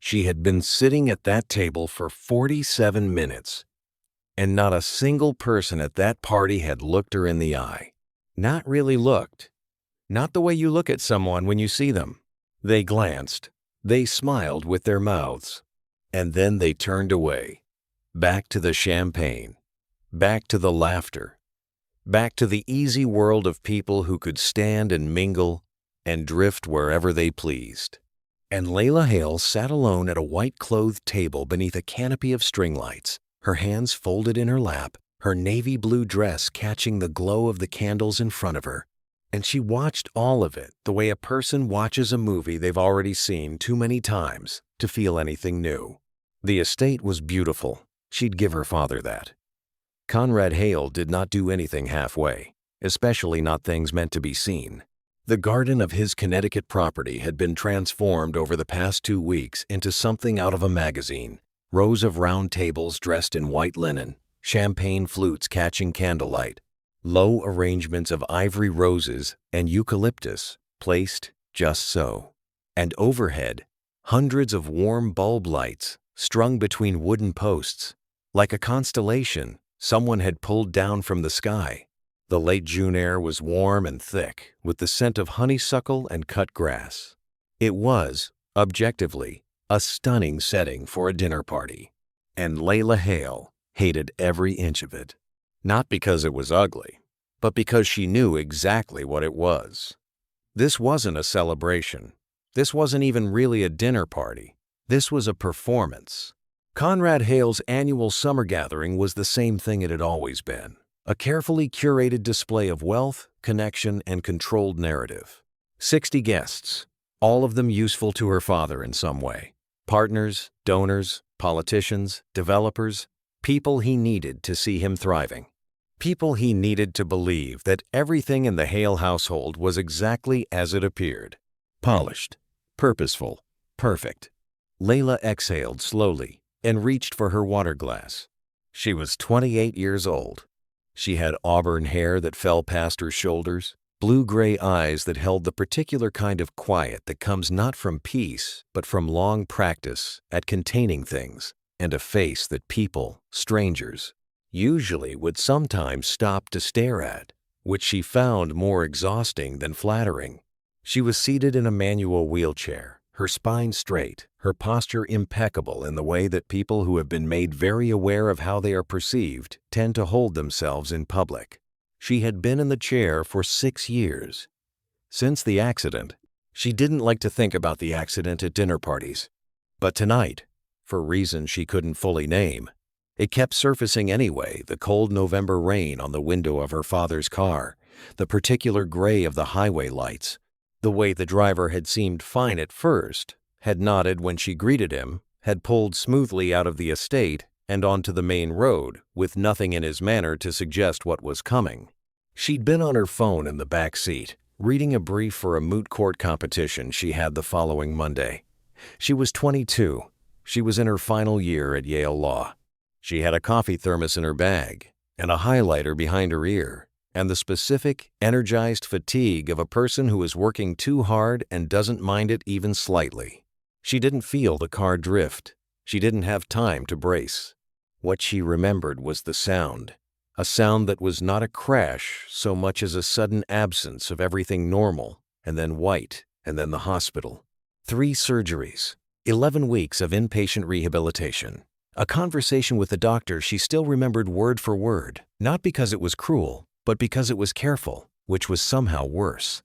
She had been sitting at that table for 47 minutes, and not a single person at that party had looked her in the eye. Not really looked. Not the way you look at someone when you see them. They glanced. They smiled with their mouths. And then they turned away. Back to the champagne. Back to the laughter. Back to the easy world of people who could stand and mingle and drift wherever they pleased. And Layla Hale sat alone at a white-clothed table beneath a canopy of string lights, her hands folded in her lap, her navy blue dress catching the glow of the candles in front of her. And she watched all of it the way a person watches a movie they've already seen too many times to feel anything new. The estate was beautiful. She'd give her father that. Conrad Hale did not do anything halfway, especially not things meant to be seen. The garden of his Connecticut property had been transformed over the past 2 weeks into something out of a magazine. Rows of round tables dressed in white linen, champagne flutes catching candlelight, low arrangements of ivory roses and eucalyptus placed just so. And overhead, hundreds of warm bulb lights strung between wooden posts. Like a constellation someone had pulled down from the sky. The late June air was warm and thick, with the scent of honeysuckle and cut grass. It was, objectively, a stunning setting for a dinner party. And Layla Hale hated every inch of it. Not because it was ugly, but because she knew exactly what it was. This wasn't a celebration. This wasn't even really a dinner party. This was a performance. Conrad Hale's annual summer gathering was the same thing it had always been. A carefully curated display of wealth, connection, and controlled narrative. 60 guests, all of them useful to her father in some way. Partners, donors, politicians, developers, people he needed to see him thriving. People he needed to believe that everything in the Hale household was exactly as it appeared. Polished, purposeful, perfect. Layla exhaled slowly and reached for her water glass. She was 28 years old. She had auburn hair that fell past her shoulders, blue-gray eyes that held the particular kind of quiet that comes not from peace, but from long practice at containing things, and a face that people, strangers, usually would sometimes stop to stare at, which she found more exhausting than flattering. She was seated in a manual wheelchair, her spine straight, her posture impeccable in the way that people who have been made very aware of how they are perceived tend to hold themselves in public. She had been in the chair for 6 years. Since the accident, she didn't like to think about the accident at dinner parties. But tonight, for reasons she couldn't fully name, it kept surfacing anyway, the cold November rain on the window of her father's car, the particular gray of the highway lights, the way the driver had seemed fine at first, had nodded when she greeted him, had pulled smoothly out of the estate and onto the main road with nothing in his manner to suggest what was coming. She'd been on her phone in the back seat, reading a brief for a moot court competition she had the following Monday. She was 22. She was in her final year at Yale Law. She had a coffee thermos in her bag and a highlighter behind her ear, and the specific, energized fatigue of a person who is working too hard and doesn't mind it even slightly. She didn't feel the car drift. She didn't have time to brace. What she remembered was the sound, a sound that was not a crash so much as a sudden absence of everything normal, and then white, and then the hospital. 3 surgeries, 11 weeks of inpatient rehabilitation. A conversation with the doctor she still remembered word for word, not because it was cruel, but because it was careful, which was somehow worse.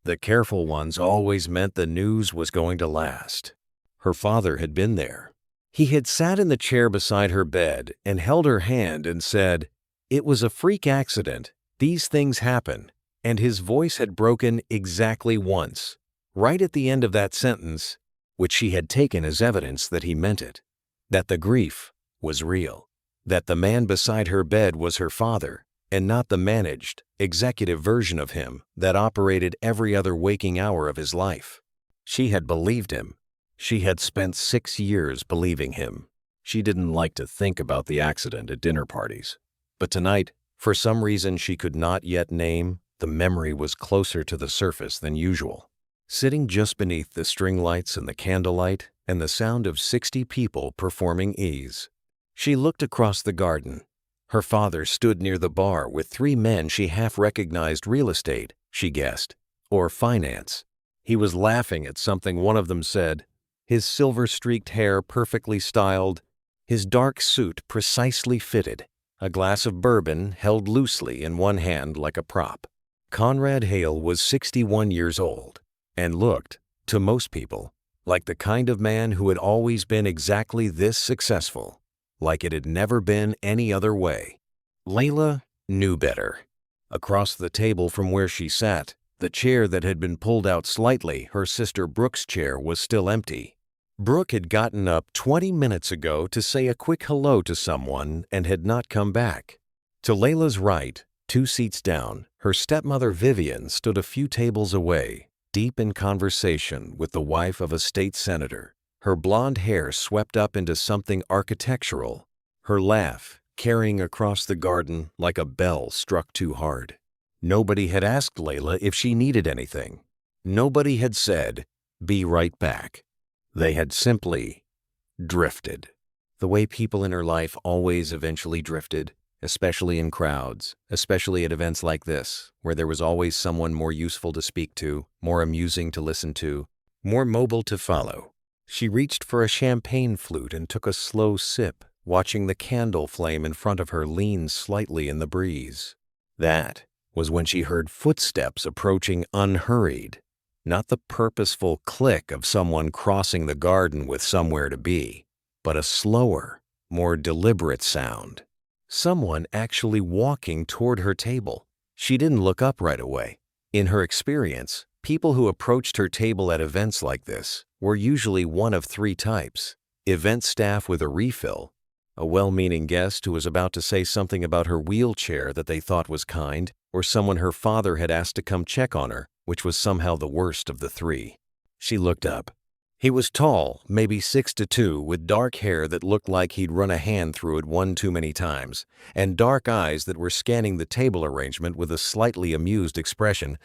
The careful ones always meant the news was going to last. Her father had been there. He had sat in the chair beside her bed and held her hand and said, "It was a freak accident. These things happen." And his voice had broken exactly once, right at the end of that sentence, which she had taken as evidence that he meant it, that the grief was real, that the man beside her bed was her father, and not the managed, executive version of him that operated every other waking hour of his life. She had believed him. She had spent 6 years believing him. She didn't like to think about the accident at dinner parties. But tonight, for some reason she could not yet name, the memory was closer to the surface than usual. Sitting just beneath the string lights and the candlelight, and the sound of 60 people performing ease. She looked across the garden. Her father stood near the bar with 3 men she half recognized: real estate, she guessed, or finance. He was laughing at something one of them said, his silver-streaked hair perfectly styled, his dark suit precisely fitted, a glass of bourbon held loosely in one hand like a prop. Conrad Hale was 61 years old and looked, to most people, like the kind of man who had always been exactly this successful, like it had never been any other way. Layla knew better. Across the table from where she sat, the chair that had been pulled out slightly, her sister Brooke's chair, was still empty. Brooke had gotten up 20 minutes ago to say a quick hello to someone and had not come back. To Layla's right, 2 seats down, her stepmother Vivian stood a few tables away, deep in conversation with the wife of a state senator, her blonde hair swept up into something architectural, her laugh carrying across the garden like a bell struck too hard. Nobody had asked Layla if she needed anything. Nobody had said, "Be right back." They had simply drifted. The way people in her life always eventually drifted, especially in crowds, especially at events like this, where there was always someone more useful to speak to, more amusing to listen to, more mobile to follow. She reached for a champagne flute and took a slow sip, watching the candle flame in front of her lean slightly in the breeze. That was when she heard footsteps approaching unhurried, not the purposeful click of someone crossing the garden with somewhere to be, but a slower, more deliberate sound. Someone actually walking toward her table. She didn't look up right away. In her experience, people who approached her table at events like this were usually one of 3 types: event staff with a refill, a well-meaning guest who was about to say something about her wheelchair that they thought was kind, or someone her father had asked to come check on her, which was somehow the worst of the 3. She looked up. He was tall, maybe 6'2", with dark hair that looked like he'd run a hand through it one too many times, and dark eyes that were scanning the table arrangement with a slightly amused expression,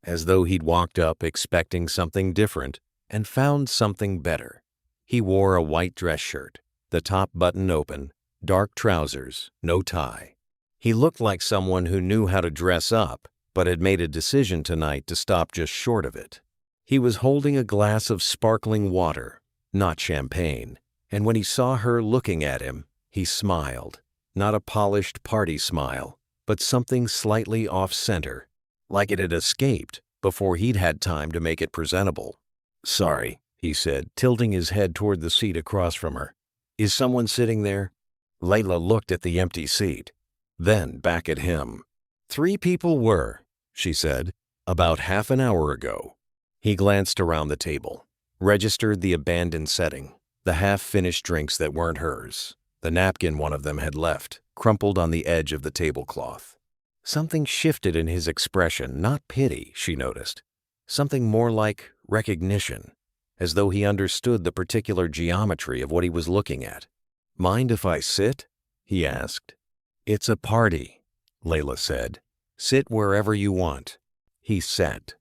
as though he'd walked up expecting something different and found something better. He wore a white dress shirt, the top button open, dark trousers, no tie. He looked like someone who knew how to dress up, but had made a decision tonight to stop just short of it. He was holding a glass of sparkling water, not champagne, and when he saw her looking at him, he smiled. Not a polished party smile, but something slightly off-center, like it had escaped before he'd had time to make it presentable. "Sorry," he said, tilting his head toward the seat across from her. "Is someone sitting there?" Layla looked at the empty seat, then back at him. "3 people were," she said, "about half an hour ago." He glanced around the table, registered the abandoned setting, the half-finished drinks that weren't hers, the napkin one of them had left, crumpled on the edge of the tablecloth. Something shifted in his expression, not pity, she noticed. Something more like recognition, as though he understood the particular geometry of what he was looking at. "Mind if I sit?" he asked. "It's a party," Layla said. "Sit wherever you want." He sat.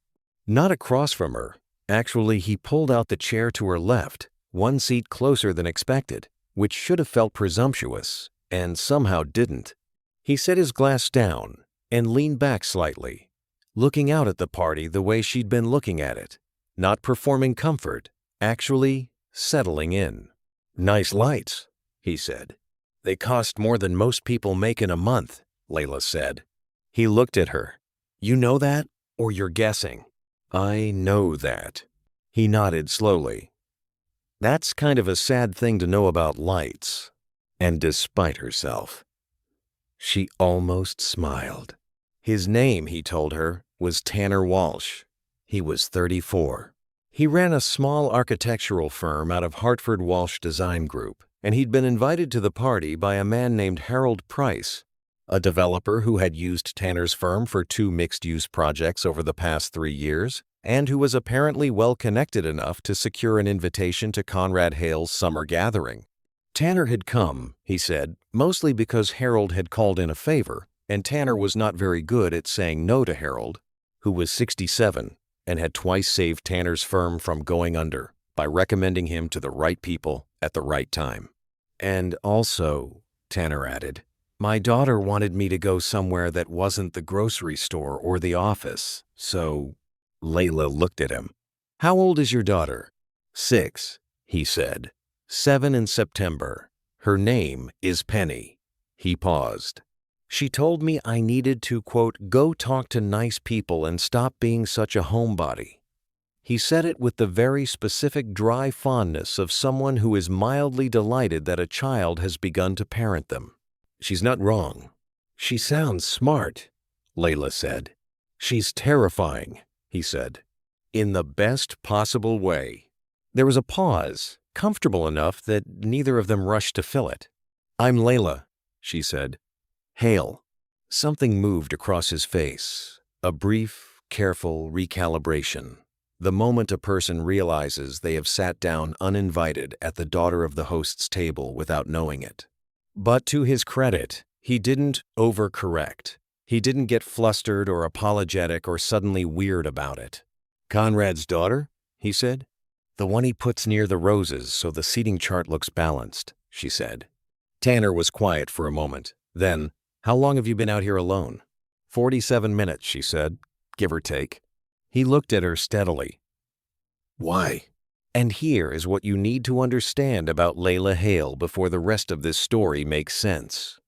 Not across from her. Actually, he pulled out the chair to her left, 1 seat closer than expected, which should have felt presumptuous, and somehow didn't. He set his glass down and leaned back slightly, looking out at the party the way she'd been looking at it, not performing comfort, actually settling in. "Nice lights," he said. "They cost more than most people make in a month," Layla said. He looked at her. "You know that, or you're guessing?" "I know that." He nodded slowly. "That's kind of a sad thing to know about lights." And despite herself, she almost smiled. His name, he told her, was Tanner Walsh. He was 34. He ran a small architectural firm out of Hartford Walsh Design Group, and he'd been invited to the party by a man named Harold Price, a developer who had used Tanner's firm for 2 mixed-use projects over the past 3 years, and who was apparently well-connected enough to secure an invitation to Conrad Hale's summer gathering. Tanner had come, he said, mostly because Harold had called in a favor, and Tanner was not very good at saying no to Harold, who was 67 and had twice saved Tanner's firm from going under by recommending him to the right people at the right time. And also, Tanner added, my daughter wanted me to go somewhere that wasn't the grocery store or the office, so Layla looked at him. How old is your daughter? 6, he said. 7 in September. Her name is Penny. He paused. She told me I needed to, quote, go talk to nice people and stop being such a homebody. He said it with the very specific dry fondness of someone who is mildly delighted that a child has begun to parent them. She's not wrong. She sounds smart, Layla said. She's terrifying, he said, in the best possible way. There was a pause, comfortable enough that neither of them rushed to fill it. I'm Layla, she said. Hail. Something moved across his face, a brief, careful recalibration. The moment a person realizes they have sat down uninvited at the daughter of the host's table without knowing it. But to his credit, he didn't overcorrect. He didn't get flustered or apologetic or suddenly weird about it. Conrad's daughter? He said. The one he puts near the roses so the seating chart looks balanced, she said. Tanner was quiet for a moment. Then, how long have you been out here alone? 47 minutes, she said, give or take. He looked at her steadily. Why? And here is what you need to understand about Layla Hale before the rest of this story makes sense.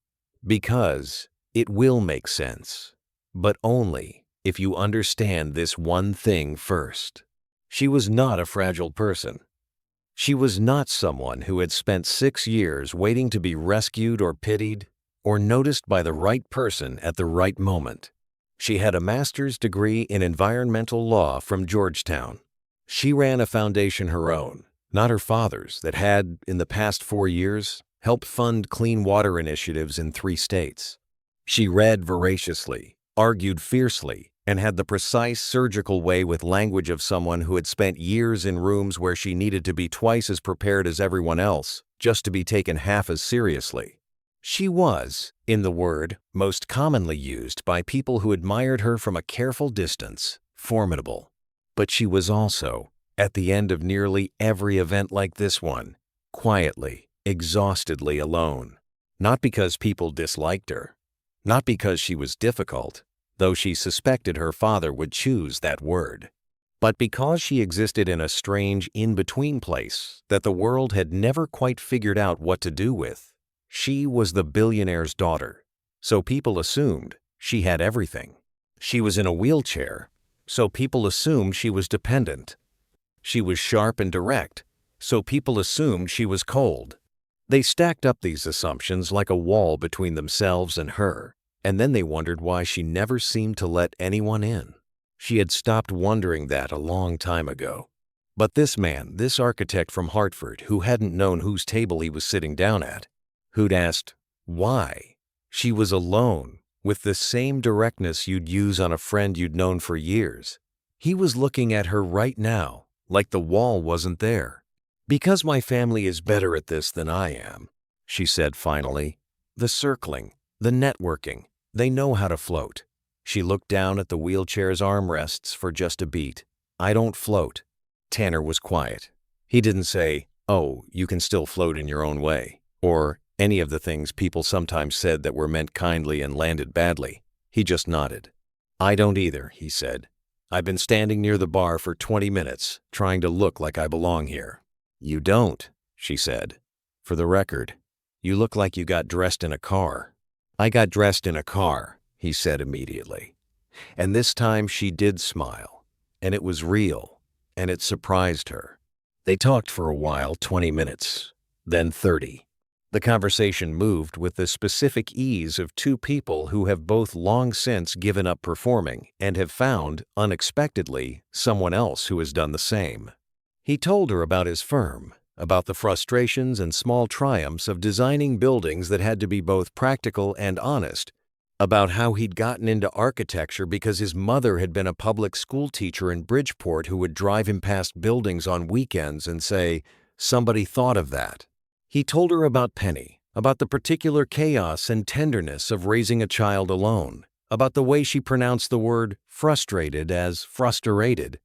Because it will make sense, but only if you understand this one thing first. She was not a fragile person. She was not someone who had spent 6 years waiting to be rescued or pitied or noticed by the right person at the right moment. She had a master's degree in environmental law from Georgetown. She ran a foundation her own, not her father's, that had, in the past 4 years, helped fund clean water initiatives in 3 states. She read voraciously, argued fiercely, and had the precise surgical way with language of someone who had spent years in rooms where she needed to be twice as prepared as everyone else, just to be taken half as seriously. She was, in the word most commonly used by people who admired her from a careful distance, formidable. But she was also, at the end of nearly every event like this one, quietly, exhaustedly alone. Not because people disliked her, not because she was difficult, though she suspected her father would choose that word, but because she existed in a strange in-between place that the world had never quite figured out what to do with. She was the billionaire's daughter, so people assumed she had everything. She was in a wheelchair, so people assumed she was dependent. She was sharp and direct, so people assumed she was cold. They stacked up these assumptions like a wall between themselves and her, and then they wondered why she never seemed to let anyone in. She had stopped wondering that a long time ago. But this man, this architect from Hartford, who hadn't known whose table he was sitting down at, who'd asked, why? She was alone, with the same directness you'd use on a friend you'd known for years. He was looking at her right now, like the wall wasn't there. Because my family is better at this than I am, she said finally. The circling, the networking, they know how to float. She looked down at the wheelchair's armrests for just a beat. I don't float. Tanner was quiet. He didn't say, oh, you can still float in your own way, or any of the things people sometimes said that were meant kindly and landed badly. He just nodded. I don't either, he said. I've been standing near the bar for 20 minutes, trying to look like I belong here. You don't, she said. For the record, you look like you got dressed in a car. I got dressed in a car, he said immediately. And this time she did smile, and it was real, and it surprised her. They talked for a while, 20 minutes, then 30. The conversation moved with the specific ease of two people who have both long since given up performing and have found, unexpectedly, someone else who has done the same. He told her about his firm, about the frustrations and small triumphs of designing buildings that had to be both practical and honest, about how he'd gotten into architecture because his mother had been a public school teacher in Bridgeport who would drive him past buildings on weekends and say, "Somebody thought of that." He told her about Penny, about the particular chaos and tenderness of raising a child alone, about the way she pronounced the word frustrated as frustrated,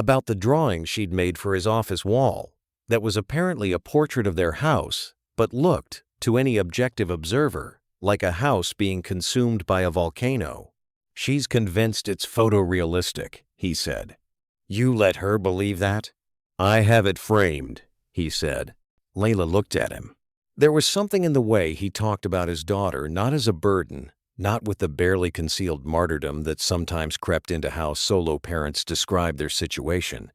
about the drawing she'd made for his office wall that was apparently a portrait of their house, but looked, to any objective observer, like a house being consumed by a volcano. "She's convinced it's photorealistic," he said. "You let her believe that?" "I have it framed," he said. Layla looked at him. There was something in the way he talked about his daughter, not as a burden, not with the barely concealed martyrdom that sometimes crept into how solo parents describe their situation,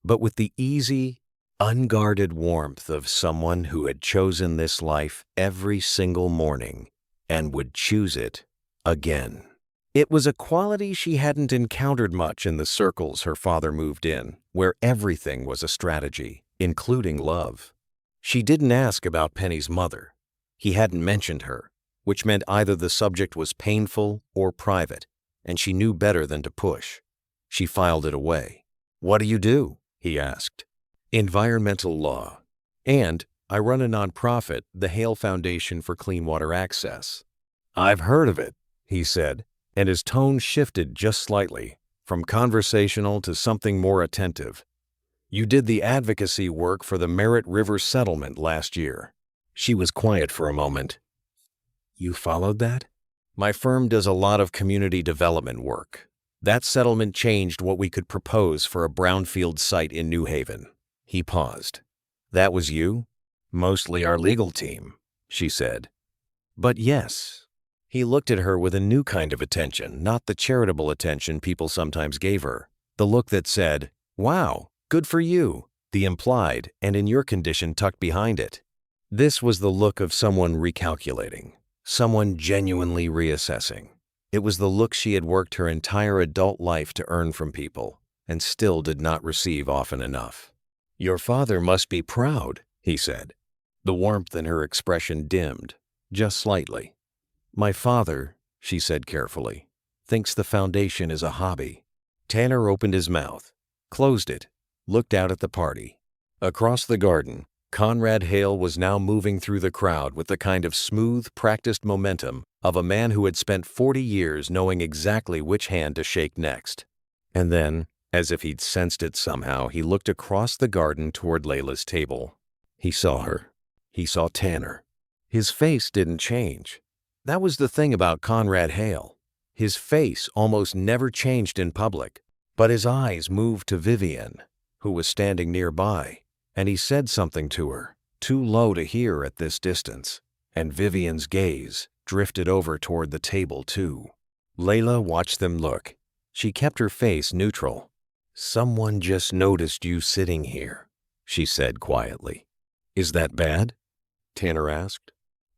but with the easy, unguarded warmth of someone who had chosen this life every single morning and would choose it again. It was a quality she hadn't encountered much in the circles her father moved in, where everything was a strategy, including love. She didn't ask about Penny's mother. He hadn't mentioned her, which meant either the subject was painful or private, and she knew better than to push. She filed it away. "What do?" he asked. "Environmental law. And I run a nonprofit, the Hale Foundation for Clean Water Access." "I've heard of it," he said, and his tone shifted just slightly, from conversational to something more attentive. "You did the advocacy work for the Merritt River settlement last year." She was quiet for a moment. "You followed that?" "My firm does a lot of community development work. That settlement changed what we could propose for a brownfield site in New Haven." He paused. "That was you?" "Mostly our legal team," she said. "But yes." He looked at her with a new kind of attention, not the charitable attention people sometimes gave her. The look that said, "Wow, good for you," the implied, and in your condition tucked behind it. This was the look of someone recalculating, someone genuinely reassessing. It was the look she had worked her entire adult life to earn from people, and still did not receive often enough. "Your father must be proud," he said. The warmth in her expression dimmed, just slightly. "My father," she said carefully, "thinks the foundation is a hobby." Tanner opened his mouth, closed it, looked out at the party. Across the garden, Conrad Hale was now moving through the crowd with the kind of smooth, practiced momentum of a man who had spent 40 years knowing exactly which hand to shake next. And then, as if he'd sensed it somehow, he looked across the garden toward Layla's table. He saw her. He saw Tanner. His face didn't change. That was the thing about Conrad Hale. His face almost never changed in public, but his eyes moved to Vivian, who was standing nearby, and he said something to her, too low to hear at this distance, and Vivian's gaze drifted over toward the table too. Layla watched them look. She kept her face neutral. "Someone just noticed you sitting here," she said quietly. "Is that bad?" Tanner asked.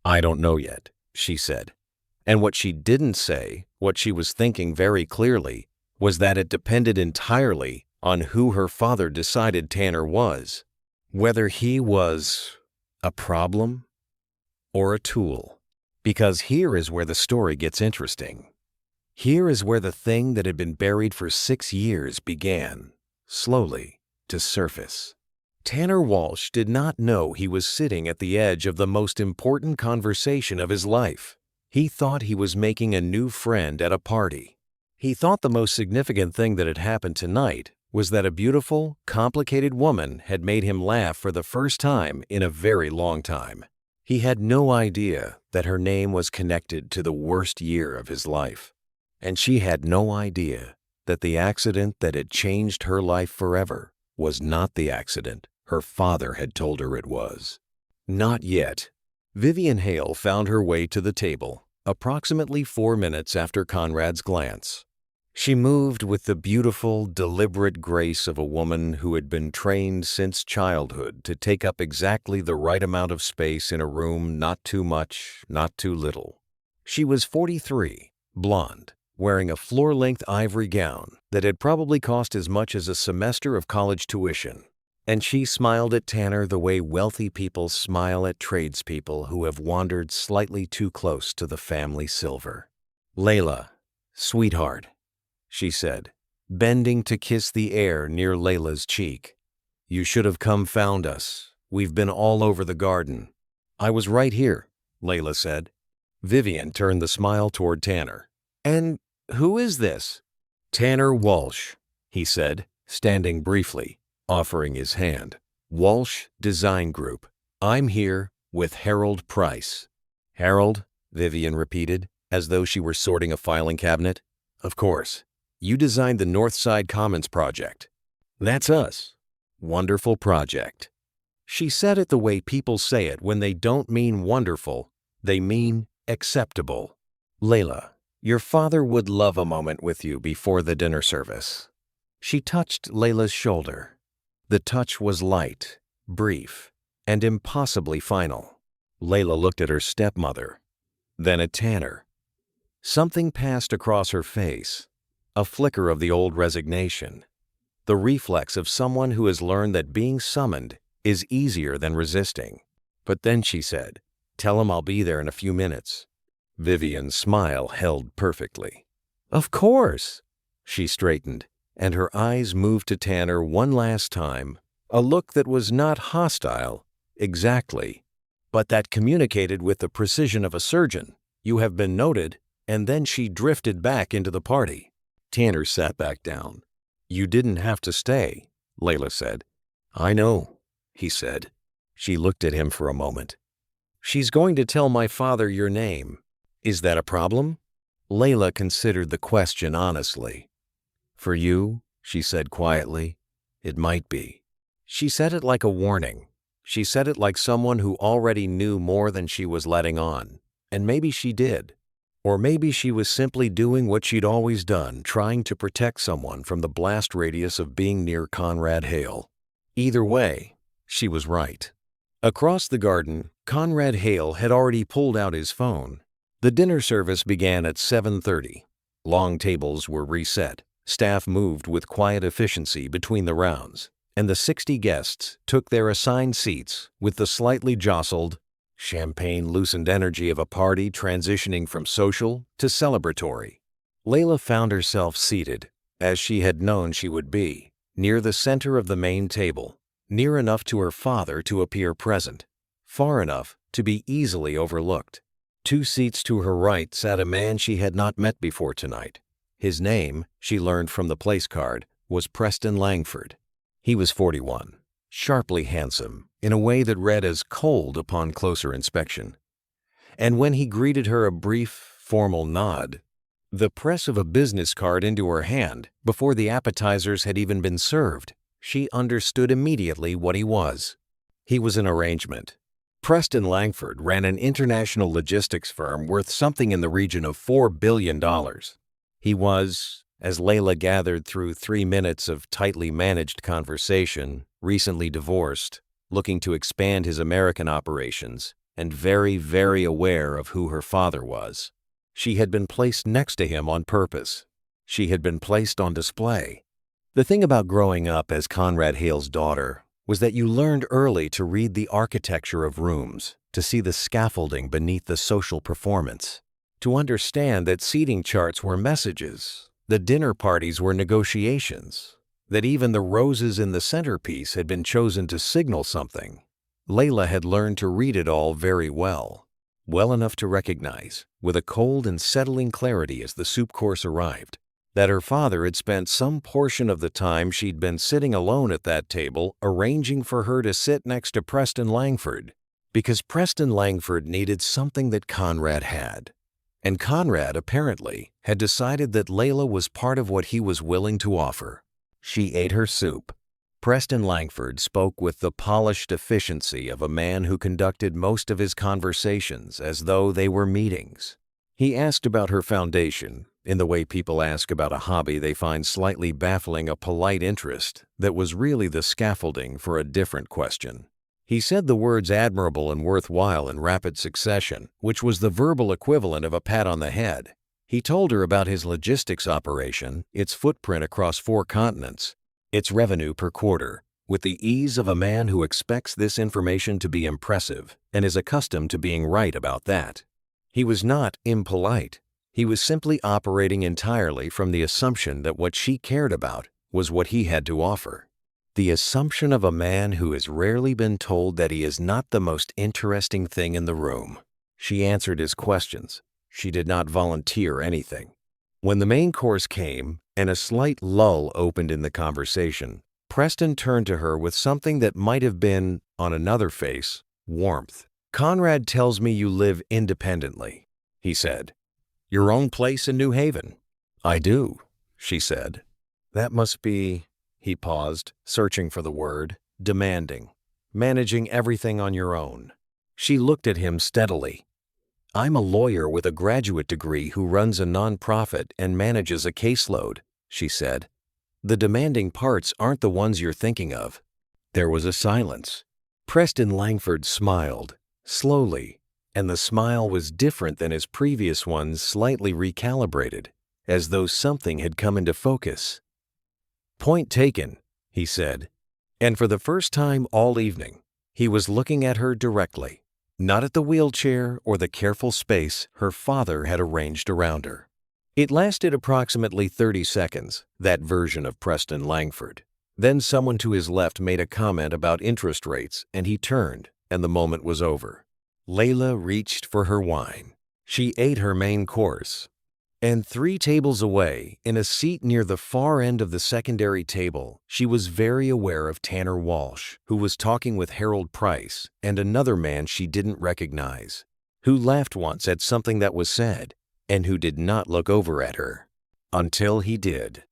"I don't know yet," she said. And what she didn't say, what she was thinking very clearly, was that it depended entirely on who her father decided Tanner was. Whether he was a problem or a tool. Because here is where the story gets interesting. Here is where the thing that had been buried for 6 years began, slowly, to surface. Tanner Walsh did not know he was sitting at the edge of the most important conversation of his life. He thought he was making a new friend at a party. He thought the most significant thing that had happened tonight was that a beautiful, complicated woman had made him laugh for the first time in a very long time. He had no idea that her name was connected to the worst year of his life. And she had no idea that the accident that had changed her life forever was not the accident her father had told her it was. Not yet. Vivian Hale found her way to the table, approximately 4 minutes after Conrad's glance. She moved with the beautiful, deliberate grace of a woman who had been trained since childhood to take up exactly the right amount of space in a room, not too much, not too little. She was 43, blonde, wearing a floor-length ivory gown that had probably cost as much as a semester of college tuition. And she smiled at Tanner the way wealthy people smile at tradespeople who have wandered slightly too close to the family silver. "Layla, sweetheart," she said, bending to kiss the air near Layla's cheek. "You should have come found us. We've been all over the garden." "I was right here," Layla said. Vivian turned the smile toward Tanner. "And who is this?" "Tanner Walsh," he said, standing briefly, offering his hand. Walsh Design Group. I'm here with Harold Price. Harold? Vivian repeated, as though she were sorting a filing cabinet. Of course. You designed the Northside Commons project. That's us. Wonderful project. She said it the way people say it when they don't mean wonderful, they mean acceptable. Layla, your father would love a moment with you before the dinner service. She touched Layla's shoulder. The touch was light, brief, and impossibly final. Layla looked at her stepmother, then at Tanner. Something passed across her face, a flicker of the old resignation, the reflex of someone who has learned that being summoned is easier than resisting. But then she said, "Tell him I'll be there in a few minutes." Vivian's smile held perfectly. Of course! She straightened, and her eyes moved to Tanner one last time, a look that was not hostile, exactly, but that communicated with the precision of a surgeon. You have been noted, and then she drifted back into the party. Tanner sat back down. You didn't have to stay, Layla said. I know, he said. She looked at him for a moment. She's going to tell my father your name. Is that a problem? Layla considered the question honestly. For you, she said quietly, it might be. She said it like a warning. She said it like someone who already knew more than she was letting on. And maybe she did. Or maybe she was simply doing what she'd always done, trying to protect someone from the blast radius of being near Conrad Hale. Either way, she was right. Across the garden, Conrad Hale had already pulled out his phone. The dinner service began at 7:30. Long tables were reset. Staff moved with quiet efficiency between the rounds, and the 60 guests took their assigned seats with the slightly jostled, champagne-loosened energy of a party transitioning from social to celebratory. Layla found herself seated, as she had known she would be, near the center of the main table, near enough to her father to appear present, far enough to be easily overlooked. 2 seats to her right sat a man she had not met before tonight. His name, she learned from the place card, was Preston Langford. He was 41, sharply handsome, in a way that read as cold upon closer inspection. And when he greeted her a brief, formal nod, the press of a business card into her hand before the appetizers had even been served, she understood immediately what he was. He was an arrangement. Preston Langford ran an international logistics firm worth something in the region of $4 billion. He was, as Layla gathered through 3 minutes of tightly managed conversation, recently divorced, looking to expand his American operations, and very, very aware of who her father was. She had been placed next to him on purpose. She had been placed on display. The thing about growing up as Conrad Hale's daughter was that you learned early to read the architecture of rooms, to see the scaffolding beneath the social performance, to understand that seating charts were messages, that dinner parties were negotiations, that even the roses in the centerpiece had been chosen to signal something. Layla had learned to read it all very well, well enough to recognize, with a cold and settling clarity as the soup course arrived, that her father had spent some portion of the time she'd been sitting alone at that table arranging for her to sit next to Preston Langford, because Preston Langford needed something that Conrad had. And Conrad, apparently, had decided that Layla was part of what he was willing to offer. She ate her soup. Preston Langford spoke with the polished efficiency of a man who conducted most of his conversations as though they were meetings. He asked about her foundation, in the way people ask about a hobby they find slightly baffling a polite interest that was really the scaffolding for a different question. He said the words admirable and worthwhile in rapid succession, which was the verbal equivalent of a pat on the head. He told her about his logistics operation, its footprint across 4 continents, its revenue per quarter, with the ease of a man who expects this information to be impressive and is accustomed to being right about that. He was not impolite. He was simply operating entirely from the assumption that what she cared about was what he had to offer. The assumption of a man who has rarely been told that he is not the most interesting thing in the room. She answered his questions. She did not volunteer anything. When the main course came, and a slight lull opened in the conversation. Preston turned to her with something that might have been, on another face, warmth. "Conrad tells me you live independently," he said. "Your own place in New Haven." "I do," she said. "That must be," he paused, searching for the word, "demanding. Managing everything on your own." She looked at him steadily. "I'm a lawyer with a graduate degree who runs a nonprofit and manages a caseload," she said. "The demanding parts aren't the ones you're thinking of." There was a silence. Preston Langford smiled, slowly, and the smile was different than his previous ones, slightly recalibrated, as though something had come into focus. "Point taken," he said, and for the first time all evening, he was looking at her directly, not at the wheelchair or the careful space her father had arranged around her. It lasted approximately 30 seconds, that version of Preston Langford. Then someone to his left made a comment about interest rates, and he turned, and the moment was over. Layla reached for her wine. She ate her main course. And 3 tables away, in a seat near the far end of the secondary table, she was very aware of Tanner Walsh, who was talking with Harold Price and another man she didn't recognize, who laughed once at something that was said, and who did not look over at her. Until he did.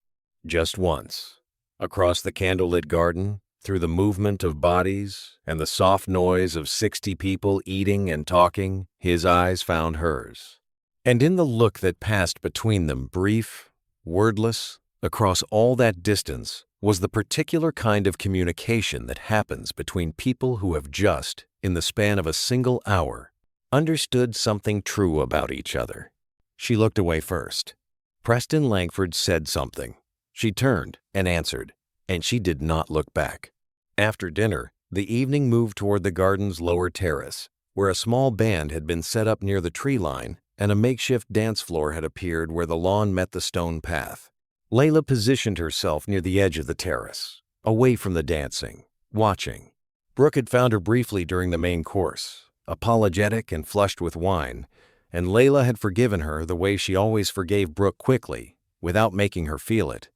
Just once. Across the candlelit garden, through the movement of bodies and the soft noise of 60 people eating and talking, his eyes found hers. And in the look that passed between them, brief, wordless, across all that distance, was the particular kind of communication that happens between people who have just, in the span of a single hour, understood something true about each other. She looked away first. Preston Langford said something. She turned and answered, and she did not look back. After dinner, the evening moved toward the garden's lower terrace, where a small band had been set up near the tree line, and a makeshift dance floor had appeared where the lawn met the stone path. Layla positioned herself near the edge of the terrace, away from the dancing, watching. Brooke had found her briefly during the main course, apologetic and flushed with wine, and Layla had forgiven her the way she always forgave Brooke quickly, without making her feel it,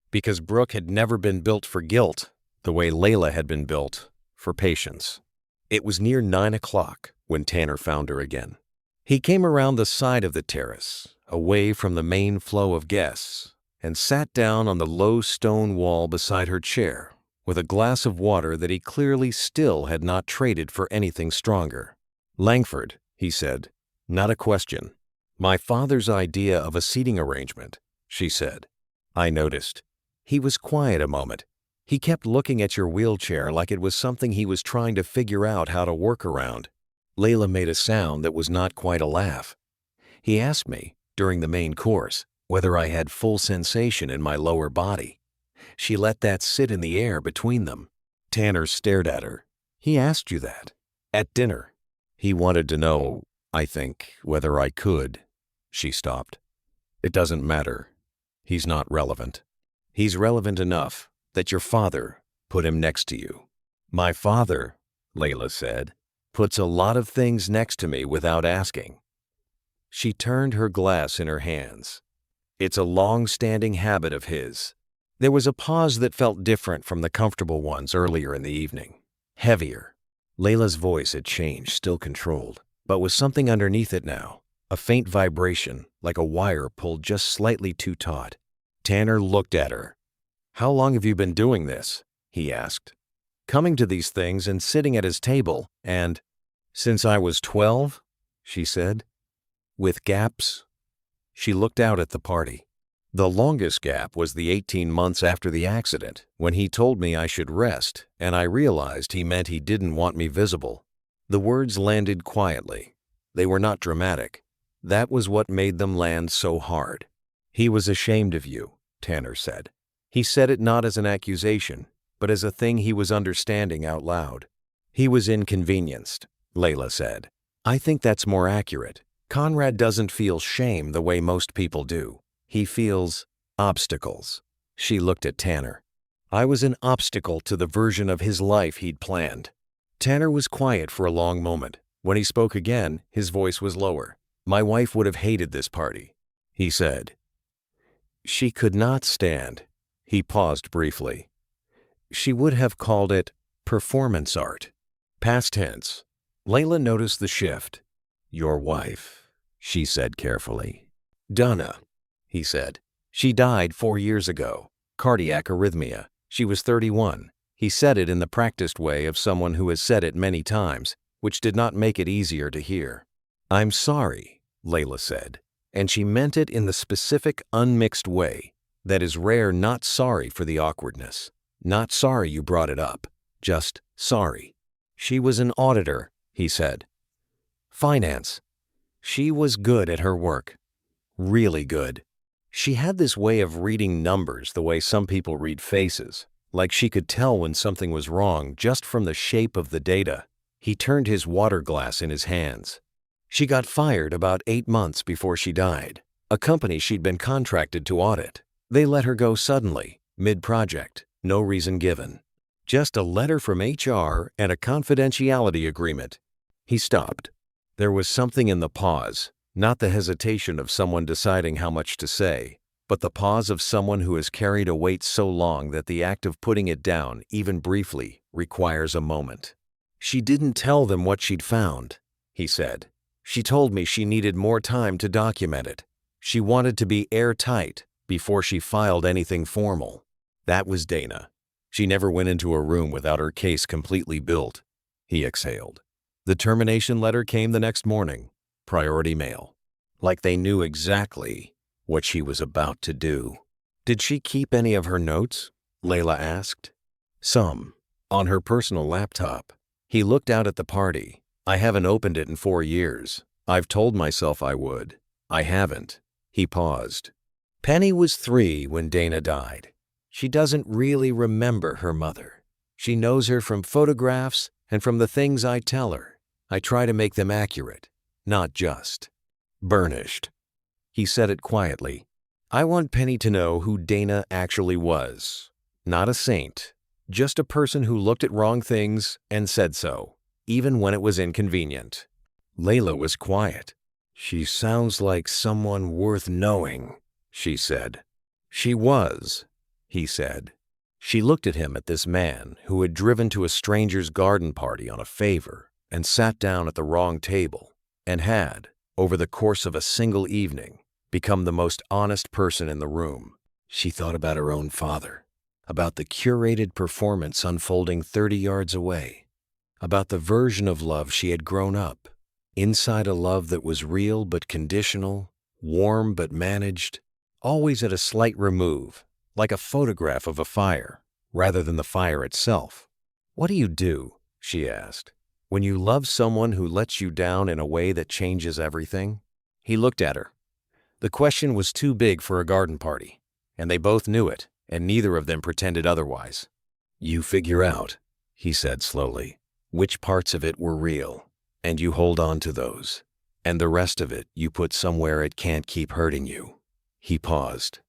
because Brooke had never been built for guilt the way Layla had been built for patience. It was near 9 o'clock when Tanner found her again. He came around the side of the terrace, away from the main flow of guests, and sat down on the low stone wall beside her chair, with a glass of water that he clearly still had not traded for anything stronger. "Langford," he said, "not a question. My father's idea of a seating arrangement," she said. I noticed. He was quiet a moment. He kept looking at your wheelchair like it was something he was trying to figure out how to work around. Layla made a sound that was not quite a laugh. "He asked me, during the main course, whether I had full sensation in my lower body." She let that sit in the air between them. Tanner stared at her. "He asked you that? At dinner?" "He wanted to know, I think, whether I could." She stopped. "It doesn't matter. He's not relevant. He's relevant enough that your father put him next to you." "My father," Layla said, "puts a lot of things next to me without asking." She turned her glass in her hands. "It's a long-standing habit of his." There was a pause that felt different from the comfortable ones earlier in the evening. Heavier. Layla's voice had changed, still controlled, but with something underneath it now, a faint vibration, like a wire pulled just slightly too taut. Tanner looked at her. "How long have you been doing this?" he asked. "Coming to these things and sitting at his table, and—" "Since I was 12, she said. "With gaps?" She looked out at the party. "The longest gap was the 18 months after the accident, when he told me I should rest, and I realized he meant he didn't want me visible." The words landed quietly. They were not dramatic. That was what made them land so hard. "He was ashamed of you," Tanner said. He said it not as an accusation, but as a thing he was understanding out loud. "He was inconvenienced," Layla said. "I think that's more accurate. Conrad doesn't feel shame the way most people do. He feels obstacles." She looked at Tanner. "I was an obstacle to the version of his life he'd planned." Tanner was quiet for a long moment. When he spoke again, his voice was lower. "My wife would have hated this party," he said. She could not stand. He paused briefly. She would have called it performance art. Past tense. Layla noticed the shift. Your wife, she said carefully. Donna, he said. She died 4 years ago. Cardiac arrhythmia. She was 31. He said it in the practiced way of someone who has said it many times, which did not make it easier to hear. I'm sorry, Layla said, and she meant it in the specific, unmixed way that is rare. Not sorry for the awkwardness, not sorry you brought it up, just sorry. She was an auditor, he said. Finance. She was good at her work. Really good. She had this way of reading numbers the way some people read faces, like she could tell when something was wrong just from the shape of the data. He turned his water glass in his hands. She got fired about 8 months before she died. A company she'd been contracted to audit. They let her go suddenly, mid-project, no reason given. Just a letter from HR and a confidentiality agreement. He stopped. There was something in the pause, not the hesitation of someone deciding how much to say, but the pause of someone who has carried a weight so long that the act of putting it down, even briefly, requires a moment. She didn't tell them what she'd found, he said. She told me she needed more time to document it. She wanted to be airtight before she filed anything formal. That was Dana. She never went into a room without her case completely built. He exhaled. The termination letter came the next morning, priority mail. Like they knew exactly what she was about to do. Did she keep any of her notes? Layla asked. Some, on her personal laptop. He looked out at the party. I haven't opened it in 4 years. I've told myself I would. I haven't. He paused. Penny was 3 when Dana died. She doesn't really remember her mother. She knows her from photographs and from the things I tell her. I try to make them accurate, not just burnished. He said it quietly. I want Penny to know who Dana actually was. Not a saint, just a person who looked at wrong things and said so, even when it was inconvenient. Layla was quiet. She sounds like someone worth knowing, she said. She was, he said. She looked at him, at this man who had driven to a stranger's garden party on a favor and sat down at the wrong table and had, over the course of a single evening, become the most honest person in the room. She thought about her own father, about the curated performance unfolding 30 yards away, about the version of love she had grown up, inside a love that was real but conditional, warm but managed, always at a slight remove, like a photograph of a fire, rather than the fire itself. What do you do, she asked, when you love someone who lets you down in a way that changes everything? He looked at her. The question was too big for a garden party, and they both knew it, and neither of them pretended otherwise. You figure out, he said slowly, which parts of it were real, and you hold on to those, and the rest of it you put somewhere it can't keep hurting you. He paused.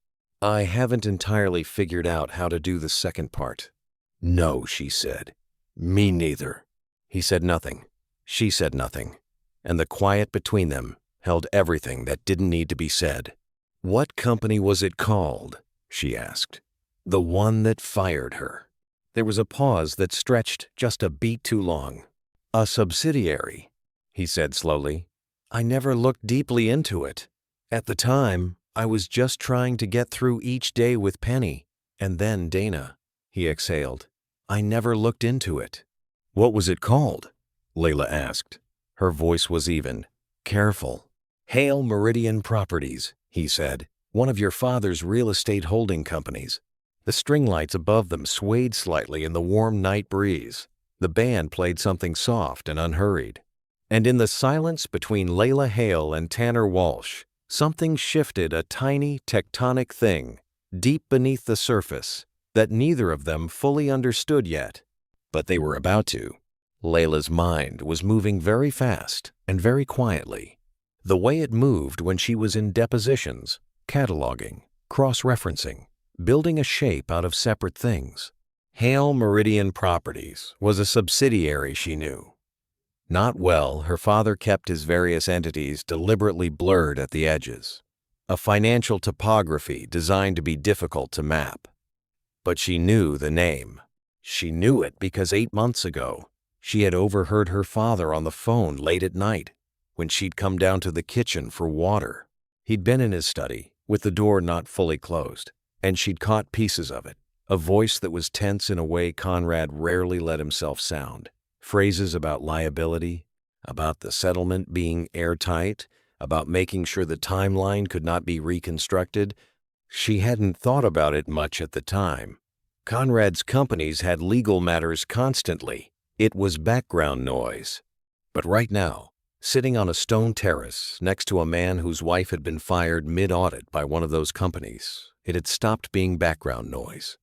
I haven't entirely figured out how to do the second part. No, she said. Me neither. He said nothing. She said nothing. And the quiet between them held everything that didn't need to be said. What company was it called? She asked. The one that fired her. There was a pause that stretched just a beat too long. A subsidiary, he said slowly. I never looked deeply into it. At the time, I was just trying to get through each day with Penny, and then Dana, he exhaled. I never looked into it. What was it called? Layla asked. Her voice was even, careful. Hale Meridian Properties, he said, one of your father's real estate holding companies. The string lights above them swayed slightly in the warm night breeze. The band played something soft and unhurried. And in the silence between Layla Hale and Tanner Walsh, something shifted, a tiny tectonic thing, deep beneath the surface, that neither of them fully understood yet. But they were about to. Layla's mind was moving very fast and very quietly, the way it moved when she was in depositions, cataloging, cross-referencing, building a shape out of separate things. Hale Meridian Properties was a subsidiary she knew. Not well, her father kept his various entities deliberately blurred at the edges. a financial topography designed to be difficult to map. But she knew the name. She knew it because 8 months ago, she had overheard her father on the phone late at night when she'd come down to the kitchen for water. He'd been in his study, with the door not fully closed, and she'd caught pieces of it. A voice that was tense in a way Conrad rarely let himself sound. Phrases about liability, about the settlement being airtight, about making sure the timeline could not be reconstructed. She hadn't thought about it much at the time. Conrad's companies had legal matters constantly. It was background noise. But right now, sitting on a stone terrace next to a man whose wife had been fired mid-audit by one of those companies, it had stopped being background noise.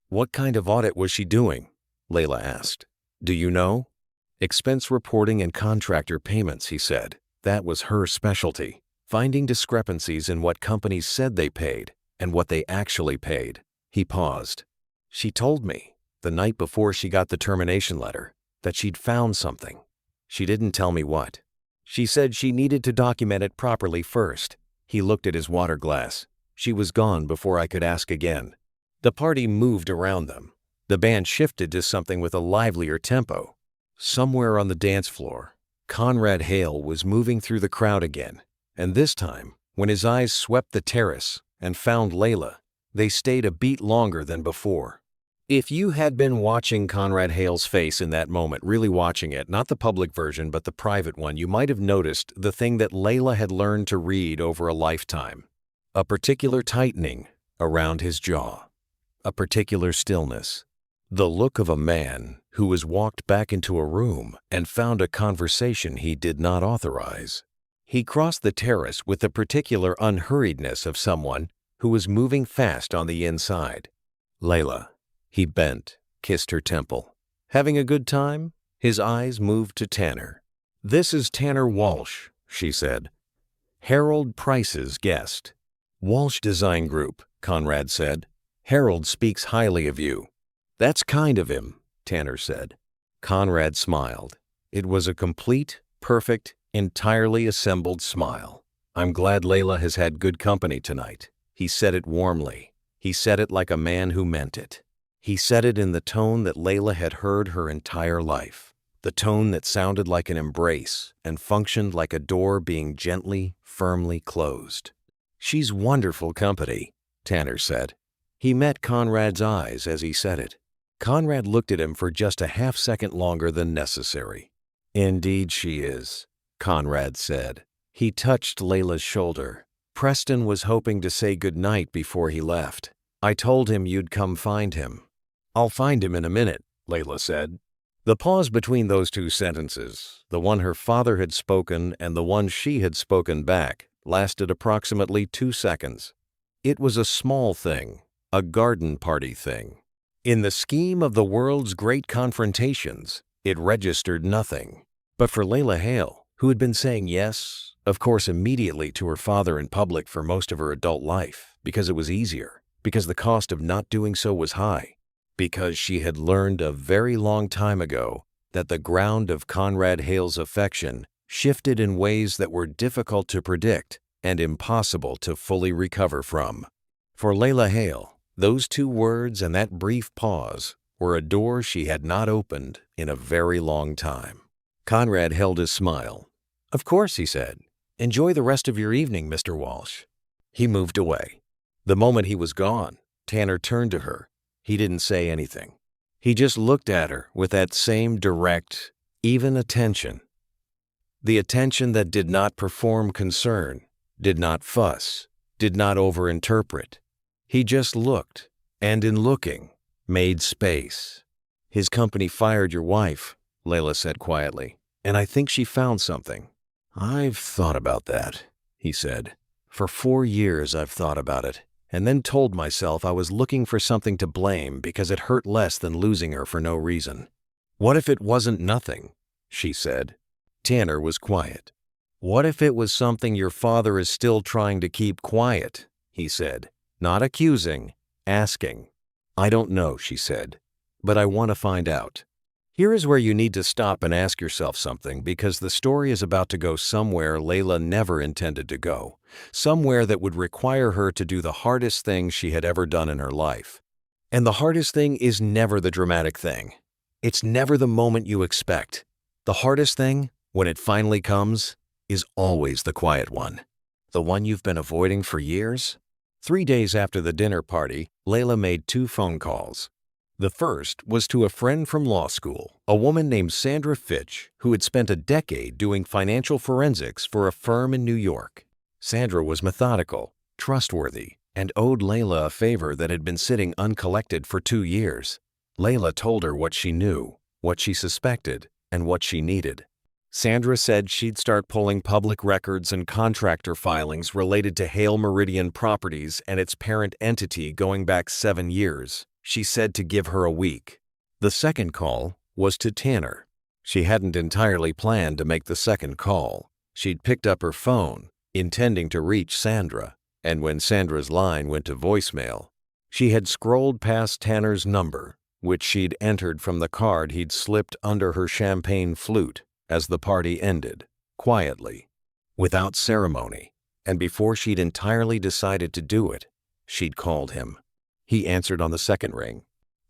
What kind of audit was she doing? Layla asked. Do you know? Expense reporting and contractor payments, he said. That was her specialty. Finding discrepancies in what companies said they paid and what they actually paid. He paused. She told me, the night before she got the termination letter, that she'd found something. She didn't tell me what. She said she needed to document it properly first. He looked at his water glass. She was gone before I could ask again. The party moved around them. The band shifted to something with a livelier tempo. Somewhere on the dance floor, Conrad Hale was moving through the crowd again, and this time, when his eyes swept the terrace and found Layla, they stayed a beat longer than before. If you had been watching Conrad Hale's face in that moment, really watching it, not the public version but the private one, you might have noticed the thing that Layla had learned to read over a lifetime. A particular tightening around his jaw. A particular stillness. The look of a man who has walked back into a room and found a conversation he did not authorize. He crossed the terrace with the particular unhurriedness of someone who was moving fast on the inside. Layla. He bent, kissed her temple. Having a good time? His eyes moved to Tanner. This is Tanner Walsh, she said. Harold Price's guest. Walsh Design Group, Conrad said. Harold speaks highly of you. That's kind of him, Tanner said. Conrad smiled. It was a complete, perfect, entirely assembled smile. I'm glad Layla has had good company tonight. He said it warmly. He said it like a man who meant it. He said it in the tone that Layla had heard her entire life, the tone that sounded like an embrace and functioned like a door being gently, firmly closed. She's wonderful company, Tanner said. He met Conrad's eyes as he said it. Conrad looked at him for just a half-second longer than necessary. Indeed she is, Conrad said. He touched Layla's shoulder. Preston was hoping to say goodnight before he left. I told him you'd come find him. I'll find him in a minute, Layla said. The pause between those two sentences, the one her father had spoken and the one she had spoken back, lasted approximately 2 seconds. It was a small thing, a garden party thing. In the scheme of the world's great confrontations, it registered nothing. But for Layla Hale, who had been saying yes, of course immediately to her father in public for most of her adult life, because it was easier, because the cost of not doing so was high, because she had learned a very long time ago that the ground of Conrad Hale's affection shifted in ways that were difficult to predict and impossible to fully recover from. For Layla Hale, those 2 words and that brief pause were a door she had not opened in a very long time. Conrad held his smile. Of course, he said. Enjoy the rest of your evening, Mr. Walsh. He moved away. The moment he was gone, Tanner turned to her. He didn't say anything. He just looked at her with that same direct, even attention. The attention that did not perform concern, did not fuss, did not overinterpret. He just looked, and in looking, made space. His company fired your wife, Layla said quietly, and I think she found something. I've thought about that, he said. For 4 years I've thought about it. And then told myself I was looking for something to blame because it hurt less than losing her for no reason. What if it wasn't nothing? She said. Tanner was quiet. What if it was something your father is still trying to keep quiet? He said. Not accusing, asking. I don't know, she said, but I want to find out. Here is where you need to stop and ask yourself something, because the story is about to go somewhere Layla never intended to go, somewhere that would require her to do the hardest thing she had ever done in her life. And the hardest thing is never the dramatic thing. It's never the moment you expect. The hardest thing, when it finally comes, is always the quiet one. The one you've been avoiding for years? 3 days after the dinner party, Layla made 2 phone calls. The first was to a friend from law school, a woman named Sandra Fitch, who had spent a decade doing financial forensics for a firm in New York. Sandra was methodical, trustworthy, and owed Layla a favor that had been sitting uncollected for 2 years. Layla told her what she knew, what she suspected, and what she needed. Sandra said she'd start pulling public records and contractor filings related to Hale Meridian Properties and its parent entity going back 7 years. She said to give her a week. The second call was to Tanner. She hadn't entirely planned to make the second call. She'd picked up her phone, intending to reach Sandra, and when Sandra's line went to voicemail, she had scrolled past Tanner's number, which she'd entered from the card he'd slipped under her champagne flute as the party ended, quietly, without ceremony, and before she'd entirely decided to do it, she'd called him. He answered on the second ring.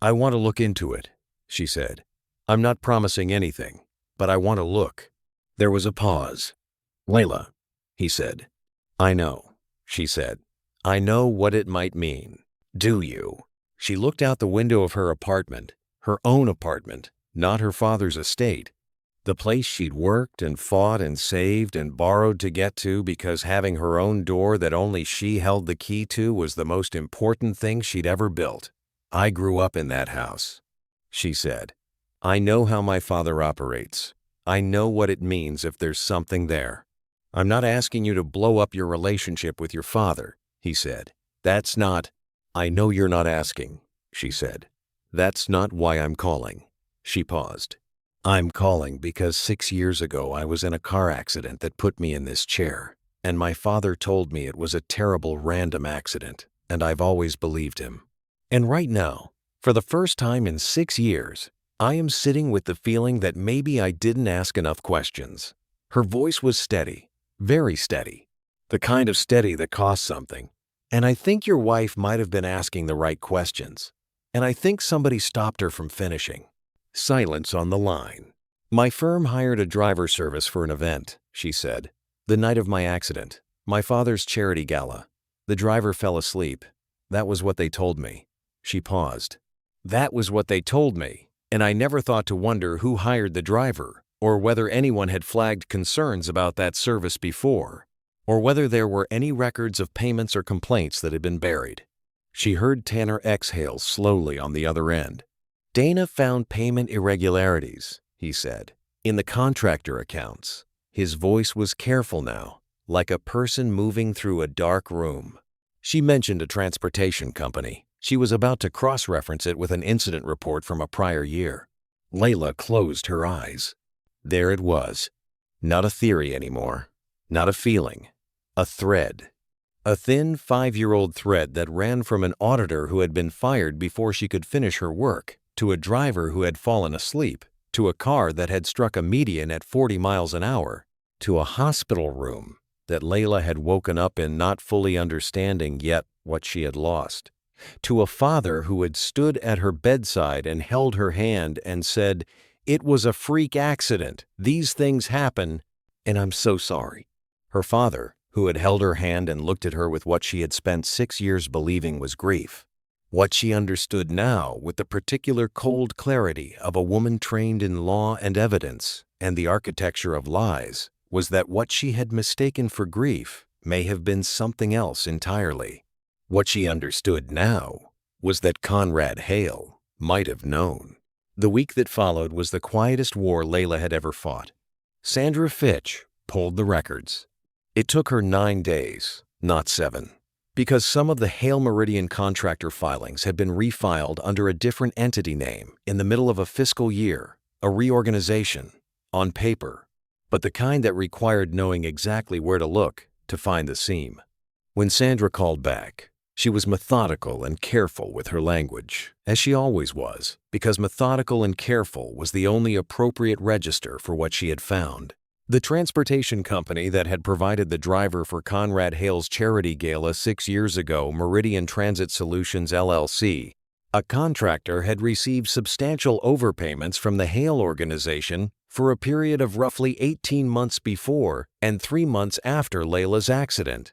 "I want to look into it," she said. "I'm not promising anything, but I want to look." There was a pause. "Layla," he said. "I know," she said. "I know what it might mean." "Do you?" She looked out the window of her apartment, her own apartment, not her father's estate. The place she'd worked and fought and saved and borrowed to get to because having her own door that only she held the key to was the most important thing she'd ever built. "I grew up in that house," she said. "I know how my father operates. I know what it means if there's something there." "I'm not asking you to blow up your relationship with your father," he said. "That's not—" "I know you're not asking," she said. "That's not why I'm calling." She paused. "I'm calling because 6 years ago I was in a car accident that put me in this chair, and my father told me it was a terrible random accident, and I've always believed him. And right now, for the first time in 6 years, I am sitting with the feeling that maybe I didn't ask enough questions." Her voice was steady, very steady, the kind of steady that costs something. "And I think your wife might have been asking the right questions, and I think somebody stopped her from finishing." Silence on the line. "My firm hired a driver service for an event," she said. "The night of my accident, my father's charity gala. The driver fell asleep. That was what they told me." She paused. "That was what they told me, and I never thought to wonder who hired the driver, or whether anyone had flagged concerns about that service before, or whether there were any records of payments or complaints that had been buried." She heard Tanner exhale slowly on the other end. "Dana found payment irregularities," he said, "in the contractor accounts." His voice was careful now, like a person moving through a dark room. She mentioned a transportation company. She was about to cross-reference it with an incident report from a prior year. Layla closed her eyes. There it was. Not a theory anymore. Not a feeling. A thread. A thin 5-year-old thread that ran from an auditor who had been fired before she could finish her work, to a driver who had fallen asleep, to a car that had struck a median at 40 miles an hour, to a hospital room that Layla had woken up in, not fully understanding yet what she had lost, to a father who had stood at her bedside and held her hand and said, "It was a freak accident. These things happen, and I'm so sorry." Her father, who had held her hand and looked at her with what she had spent 6 years believing was grief. What she understood now, with the particular cold clarity of a woman trained in law and evidence and the architecture of lies, was that what she had mistaken for grief may have been something else entirely. What she understood now was that Conrad Hale might have known. The week that followed was the quietest war Layla had ever fought. Sandra Fitch pulled the records. It took her 9 days, not 7. Because some of the Hale Meridian contractor filings had been refiled under a different entity name in the middle of a fiscal year, a reorganization, on paper, but the kind that required knowing exactly where to look to find the seam. When Sandra called back, She was methodical and careful with her language, as she always was, because methodical and careful was the only appropriate register for what she had found. The transportation company that had provided the driver for Conrad Hale's charity gala 6 years ago, Meridian Transit Solutions LLC, a contractor, had received substantial overpayments from the Hale organization for a period of roughly 18 months before and 3 months after Layla's accident.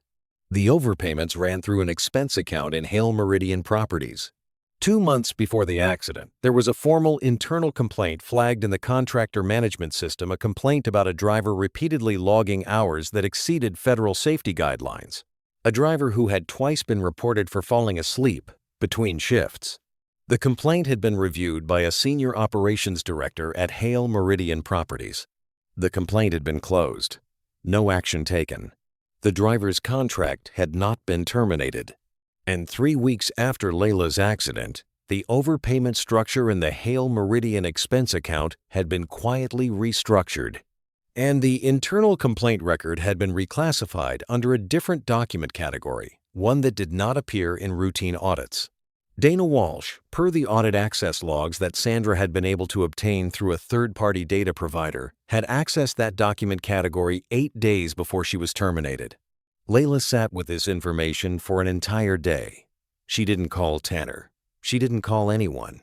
The overpayments ran through an expense account in Hale Meridian Properties. 2 months before the accident, there was a formal internal complaint flagged in the contractor management system, a complaint about a driver repeatedly logging hours that exceeded federal safety guidelines. A driver who had twice been reported for falling asleep between shifts. The complaint had been reviewed by a senior operations director at Hale Meridian Properties. The complaint had been closed. No action taken. The driver's contract had not been terminated. And 3 weeks after Layla's accident, the overpayment structure in the Hale Meridian expense account had been quietly restructured. And the internal complaint record had been reclassified under a different document category, one that did not appear in routine audits. Dana Walsh, per the audit access logs that Sandra had been able to obtain through a third-party data provider, had accessed that document category 8 days before she was terminated. Layla sat with this information for an entire day. She didn't call Tanner. She didn't call anyone.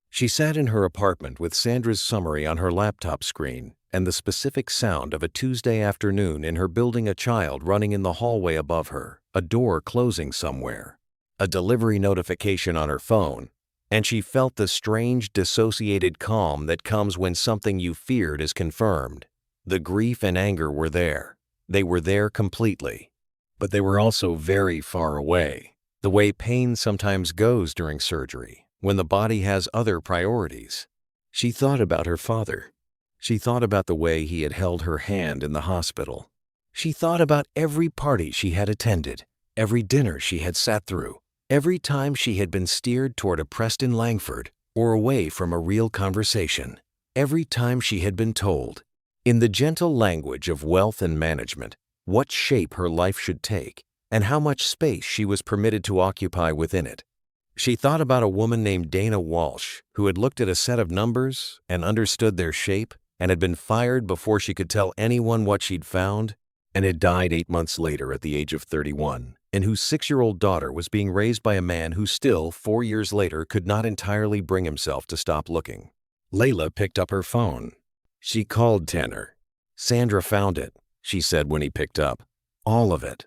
She sat in her apartment with Sandra's summary on her laptop screen and the specific sound of a Tuesday afternoon in her building, a child running in the hallway above her, a door closing somewhere, a delivery notification on her phone, and she felt the strange dissociated calm that comes when something you feared is confirmed. The grief and anger were there. They were there completely. But they were also very far away, the way pain sometimes goes during surgery, when the body has other priorities. She thought about her father. She thought about the way he had held her hand in the hospital. She thought about every party she had attended, every dinner she had sat through, every time she had been steered toward a Preston Langford or away from a real conversation, every time she had been told, in the gentle language of wealth and management, what shape her life should take and how much space she was permitted to occupy within it. She thought about a woman named Dana Walsh who had looked at a set of numbers and understood their shape and had been fired before she could tell anyone what she'd found, and had died 8 months later at the age of 31, and whose 6-year-old daughter was being raised by a man who still, 4 years later, could not entirely bring himself to stop looking. Layla picked up her phone. She called Tanner. Sandra found it, she said when he picked up. All of it.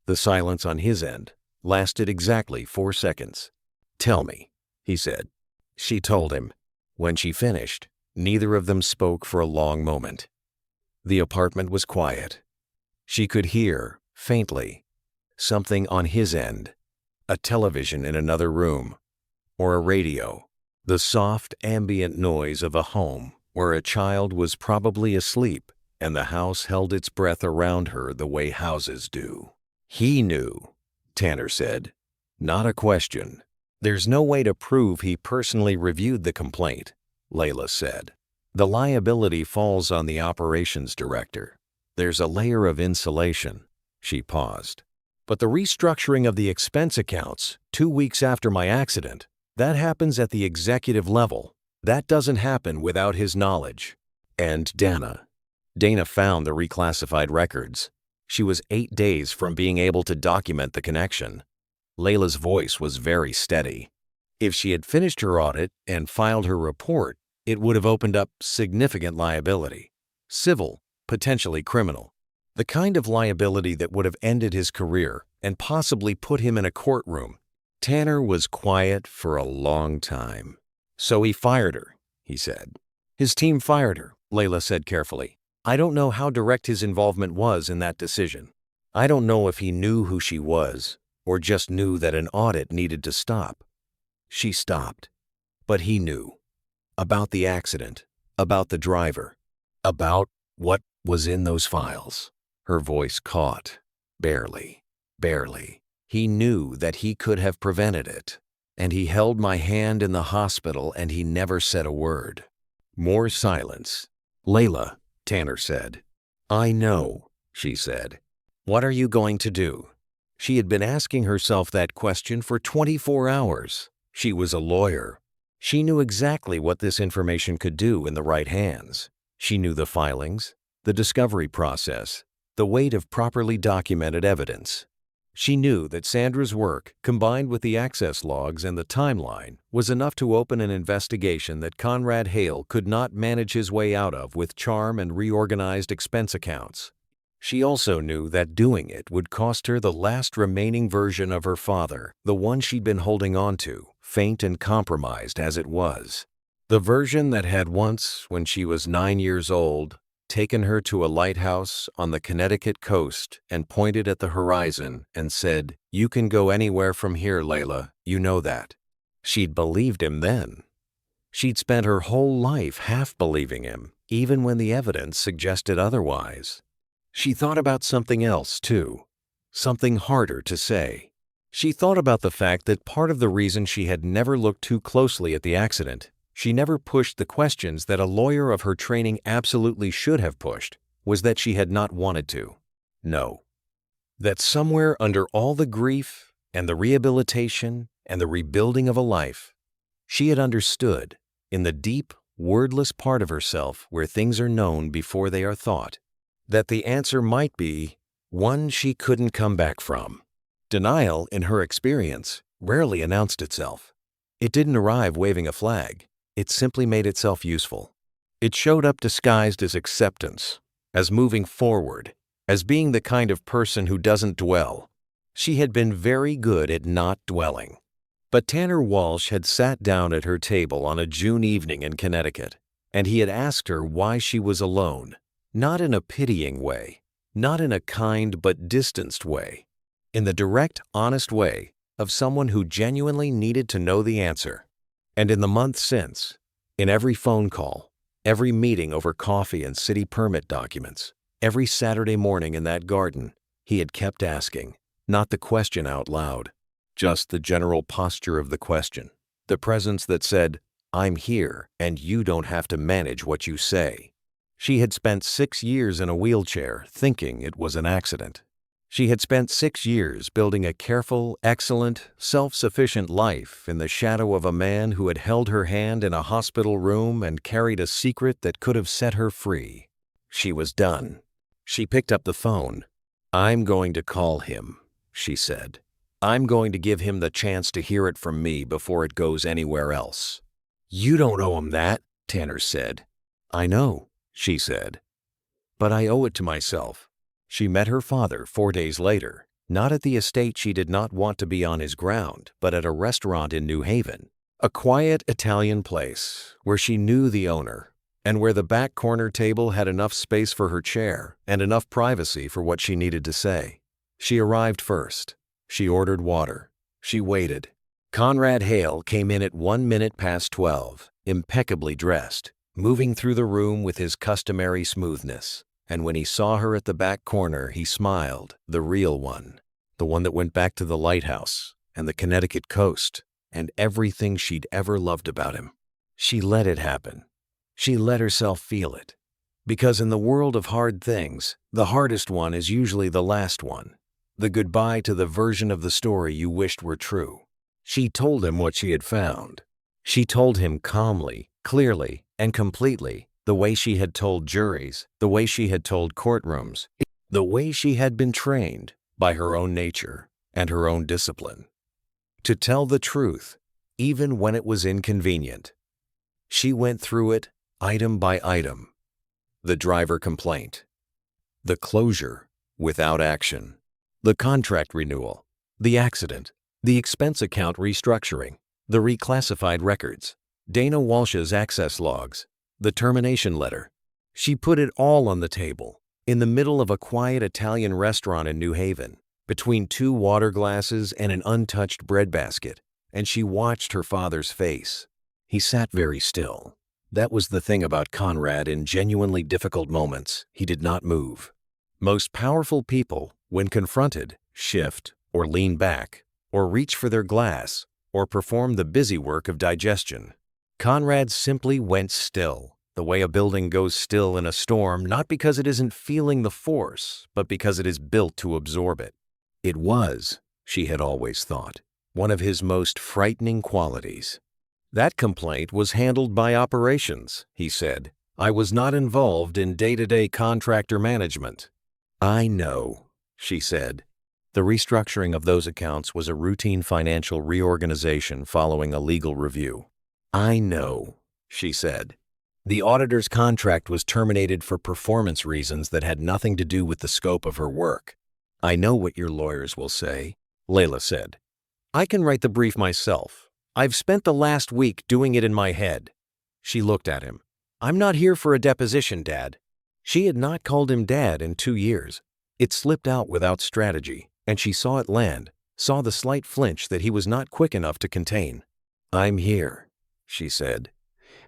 The silence on his end lasted exactly 4 seconds. Tell me, he said. She told him. When she finished, neither of them spoke for a long moment. The apartment was quiet. She could hear, faintly, something on his end, a television in another room, or a radio, the soft ambient noise of a home where a child was probably asleep and the house held its breath around her the way houses do. He knew, Tanner said. Not a question. There's no way to prove he personally reviewed the complaint, Layla said. The liability falls on the operations director. There's a layer of insulation. She paused. But the restructuring of the expense accounts 2 weeks after my accident, that happens at the executive level. That doesn't happen without his knowledge. And Dana found the reclassified records. She was 8 days from being able to document the connection. Layla's voice was very steady. If she had finished her audit and filed her report, it would have opened up significant liability. Civil, potentially criminal. The kind of liability that would have ended his career and possibly put him in a courtroom. Tanner was quiet for a long time. So he fired her, he said. His team fired her, Layla said carefully. I don't know how direct his involvement was in that decision. I don't know if he knew who she was or just knew that an audit needed to stop. She stopped. But he knew. About the accident, about the driver, about what was in those files. Her voice caught. Barely. He knew that he could have prevented it. And he held my hand in the hospital and he never said a word. More silence. Layla, Tanner said. I know, she said. What are you going to do? She had been asking herself that question for 24 hours. She was a lawyer. She knew exactly what this information could do in the right hands. She knew the filings, the discovery process, the weight of properly documented evidence. She knew that Sandra's work, combined with the access logs and the timeline, was enough to open an investigation that Conrad Hale could not manage his way out of with charm and reorganized expense accounts. She also knew that doing it would cost her the last remaining version of her father, the one she'd been holding on to, faint and compromised as it was. The version that had once, when she was 9 years old, taken her to a lighthouse on the Connecticut coast and pointed at the horizon and said, "You can go anywhere from here, Layla, you know that." She'd believed him then. She'd spent her whole life half believing him, even when the evidence suggested otherwise. She thought about something else, too, something harder to say. She thought about the fact that part of the reason she had never looked too closely at the accident, she never pushed the questions that a lawyer of her training absolutely should have pushed, was that she had not wanted to. No. That somewhere under all the grief and the rehabilitation and the rebuilding of a life, she had understood, in the deep, wordless part of herself where things are known before they are thought, that the answer might be one she couldn't come back from. Denial, in her experience, rarely announced itself. It didn't arrive waving a flag. It simply made itself useful. It showed up disguised as acceptance, as moving forward, as being the kind of person who doesn't dwell. She had been very good at not dwelling. But Tanner Walsh had sat down at her table on a June evening in Connecticut, and he had asked her why she was alone, not in a pitying way, not in a kind but distanced way, in the direct, honest way of someone who genuinely needed to know the answer. And in the months since, in every phone call, every meeting over coffee and city permit documents, every Saturday morning in that garden, he had kept asking, not the question out loud, just the general posture of the question, the presence that said, "I'm here and you don't have to manage what you say." She had spent 6 years in a wheelchair thinking it was an accident. She had spent 6 years building a careful, excellent, self-sufficient life in the shadow of a man who had held her hand in a hospital room and carried a secret that could have set her free. She was done. She picked up the phone. "I'm going to call him," she said. "I'm going to give him the chance to hear it from me before it goes anywhere else." "You don't owe him that," Tanner said. "I know," she said. "But I owe it to myself." She met her father 4 days later, not at the estate she did not want to be on his ground, but at a restaurant in New Haven, a quiet Italian place where she knew the owner and where the back corner table had enough space for her chair and enough privacy for what she needed to say. She arrived first. She ordered water. She waited. Conrad Hale came in at 1 minute past 12, impeccably dressed, moving through the room with his customary smoothness. And when he saw her at the back corner, he smiled, the real one, the one that went back to the lighthouse and the Connecticut coast and everything she'd ever loved about him. She let it happen. She let herself feel it. Because in the world of hard things, the hardest one is usually the last one, the goodbye to the version of the story you wished were true. She told him what she had found. She told him calmly, clearly, and completely, the way she had told juries, the way she had told courtrooms, the way she had been trained by her own nature and her own discipline. To tell the truth, even when it was inconvenient. She went through it item by item. The driver complaint, the closure without action, the contract renewal, the accident, the expense account restructuring, the reclassified records, Dana Walsh's access logs, the termination letter. She put it all on the table, in the middle of a quiet Italian restaurant in New Haven, between 2 water glasses and an untouched breadbasket, and she watched her father's face. He sat very still. That was the thing about Conrad in genuinely difficult moments. He did not move. Most powerful people, when confronted, shift or lean back, or reach for their glass, or perform the busy work of digestion. Conrad simply went still, the way a building goes still in a storm, not because it isn't feeling the force, but because it is built to absorb it. It was, she had always thought, one of his most frightening qualities. That complaint was handled by operations, he said. I was not involved in day-to-day contractor management. I know, she said. The restructuring of those accounts was a routine financial reorganization following a legal review. I know, she said. The auditor's contract was terminated for performance reasons that had nothing to do with the scope of her work. I know what your lawyers will say, Layla said. I can write the brief myself. I've spent the last week doing it in my head. She looked at him. I'm not here for a deposition, Dad. She had not called him Dad in 2 years. It slipped out without strategy, and she saw it land, saw the slight flinch that he was not quick enough to contain. I'm here, she said,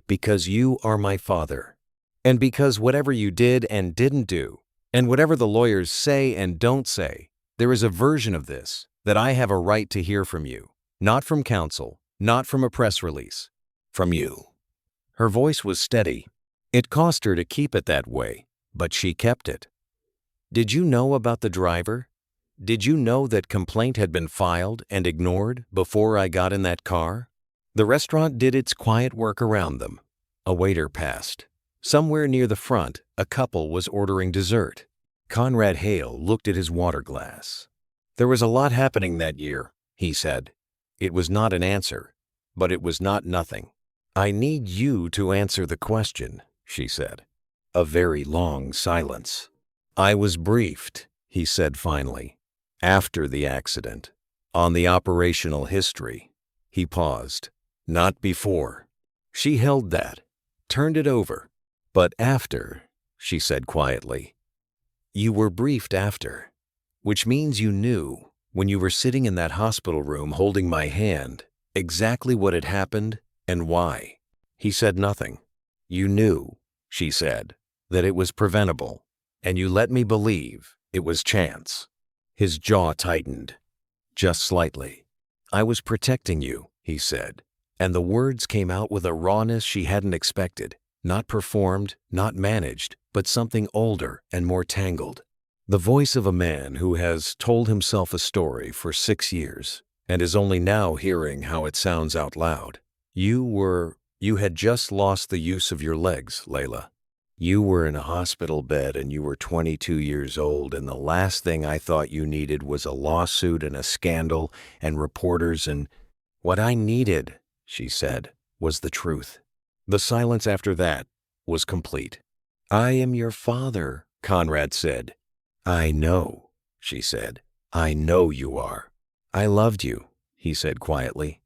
because you are my father, and because whatever you did and didn't do, and whatever the lawyers say and don't say, there is a version of this that I have a right to hear from you, not from counsel, not from a press release, from you. Her voice was steady. It cost her to keep it that way, but she kept it. Did you know about the driver? Did you know that complaint had been filed and ignored before I got in that car? The restaurant did its quiet work around them. A waiter passed. Somewhere near the front, a couple was ordering dessert. Conrad Hale looked at his water glass. There was a lot happening that year, he said. It was not an answer, but it was not nothing. I need you to answer the question, she said. A very long silence. I was briefed, he said finally, after the accident, on the operational history. He paused. Not before. She held that, turned it over. But after, she said quietly. You were briefed after, which means you knew, when you were sitting in that hospital room holding my hand, exactly what had happened and why. He said nothing. You knew, she said, that it was preventable, and you let me believe it was chance. His jaw tightened, just slightly. I was protecting you, he said, and the words came out with a rawness she hadn't expected, not performed, not managed, but something older and more tangled. The voice of a man who has told himself a story for 6 years and is only now hearing how it sounds out loud. You had just lost the use of your legs, Layla. You were in a hospital bed and you were 22 years old, and the last thing I thought you needed was a lawsuit and a scandal and reporters and... What I needed, she said, was the truth. The silence after that was complete. I am your father, Conrad said. I know, she said. I know you are. I loved you, he said quietly.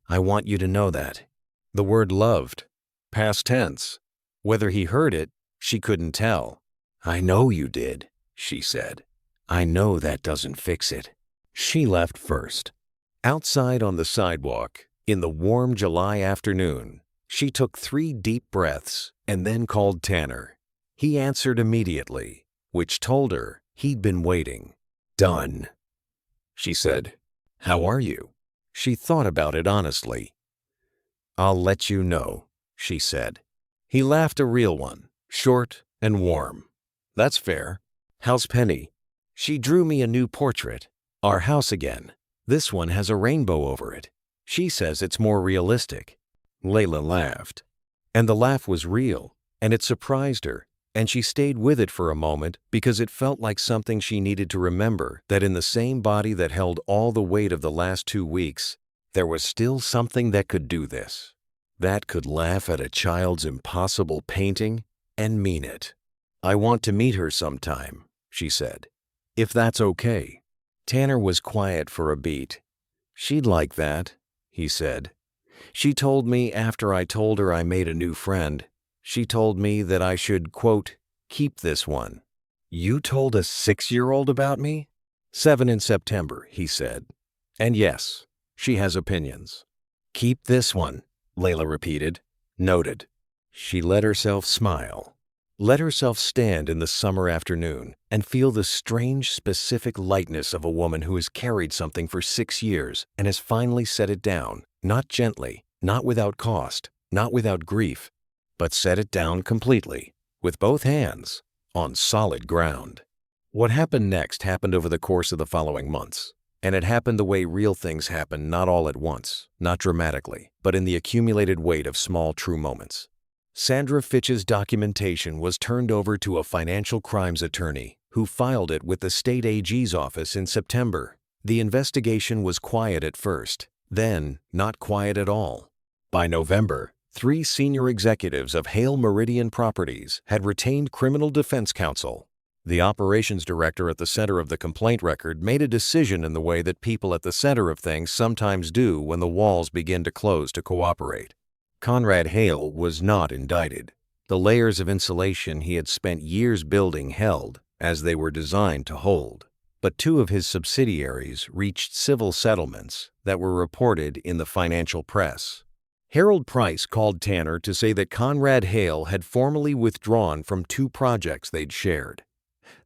I want you to know that. The word loved, past tense. Whether he heard it, she couldn't tell. I know you did, she said. I know that doesn't fix it. She left first. Outside on the sidewalk, in the warm July afternoon, she took 3 deep breaths and then called Tanner. He answered immediately, which told her he'd been waiting. Done. She said, How are you? She thought about it honestly. I'll let you know, she said. He laughed, a real one, short and warm. That's fair. How's Penny? She drew me a new portrait. Our house again. This one has a rainbow over it. She says it's more realistic. Layla laughed. And the laugh was real, and it surprised her, and she stayed with it for a moment because it felt like something she needed to remember, that in the same body that held all the weight of the last 2 weeks, there was still something that could do this, that could laugh at a child's impossible painting and mean it. I want to meet her sometime, she said, if that's okay. Tanner was quiet for a beat. She'd like that, he said. She told me after I told her I made a new friend, she told me that I should, quote, keep this one. You told a 6-year-old about me? 7 in September, he said. And yes, she has opinions. Keep this one, Layla repeated. Noted. She let herself smile. Let herself stand in the summer afternoon and feel the strange, specific lightness of a woman who has carried something for 6 years and has finally set it down, not gently, not without cost, not without grief, but set it down completely, with both hands, on solid ground. What happened next happened over the course of the following months. And it happened the way real things happen, not all at once, not dramatically, but in the accumulated weight of small true moments. Sandra Fitch's documentation was turned over to a financial crimes attorney who filed it with the state AG's office in September. The investigation was quiet at first, then not quiet at all. By November, 3 senior executives of Hale Meridian Properties had retained criminal defense counsel. The operations director at the center of the complaint record made a decision in the way that people at the center of things sometimes do when the walls begin to close to cooperate. Conrad Hale was not indicted. The layers of insulation he had spent years building held, as they were designed to hold. But 2 of his subsidiaries reached civil settlements that were reported in the financial press. Harold Price called Tanner to say that Conrad Hale had formally withdrawn from 2 projects they'd shared.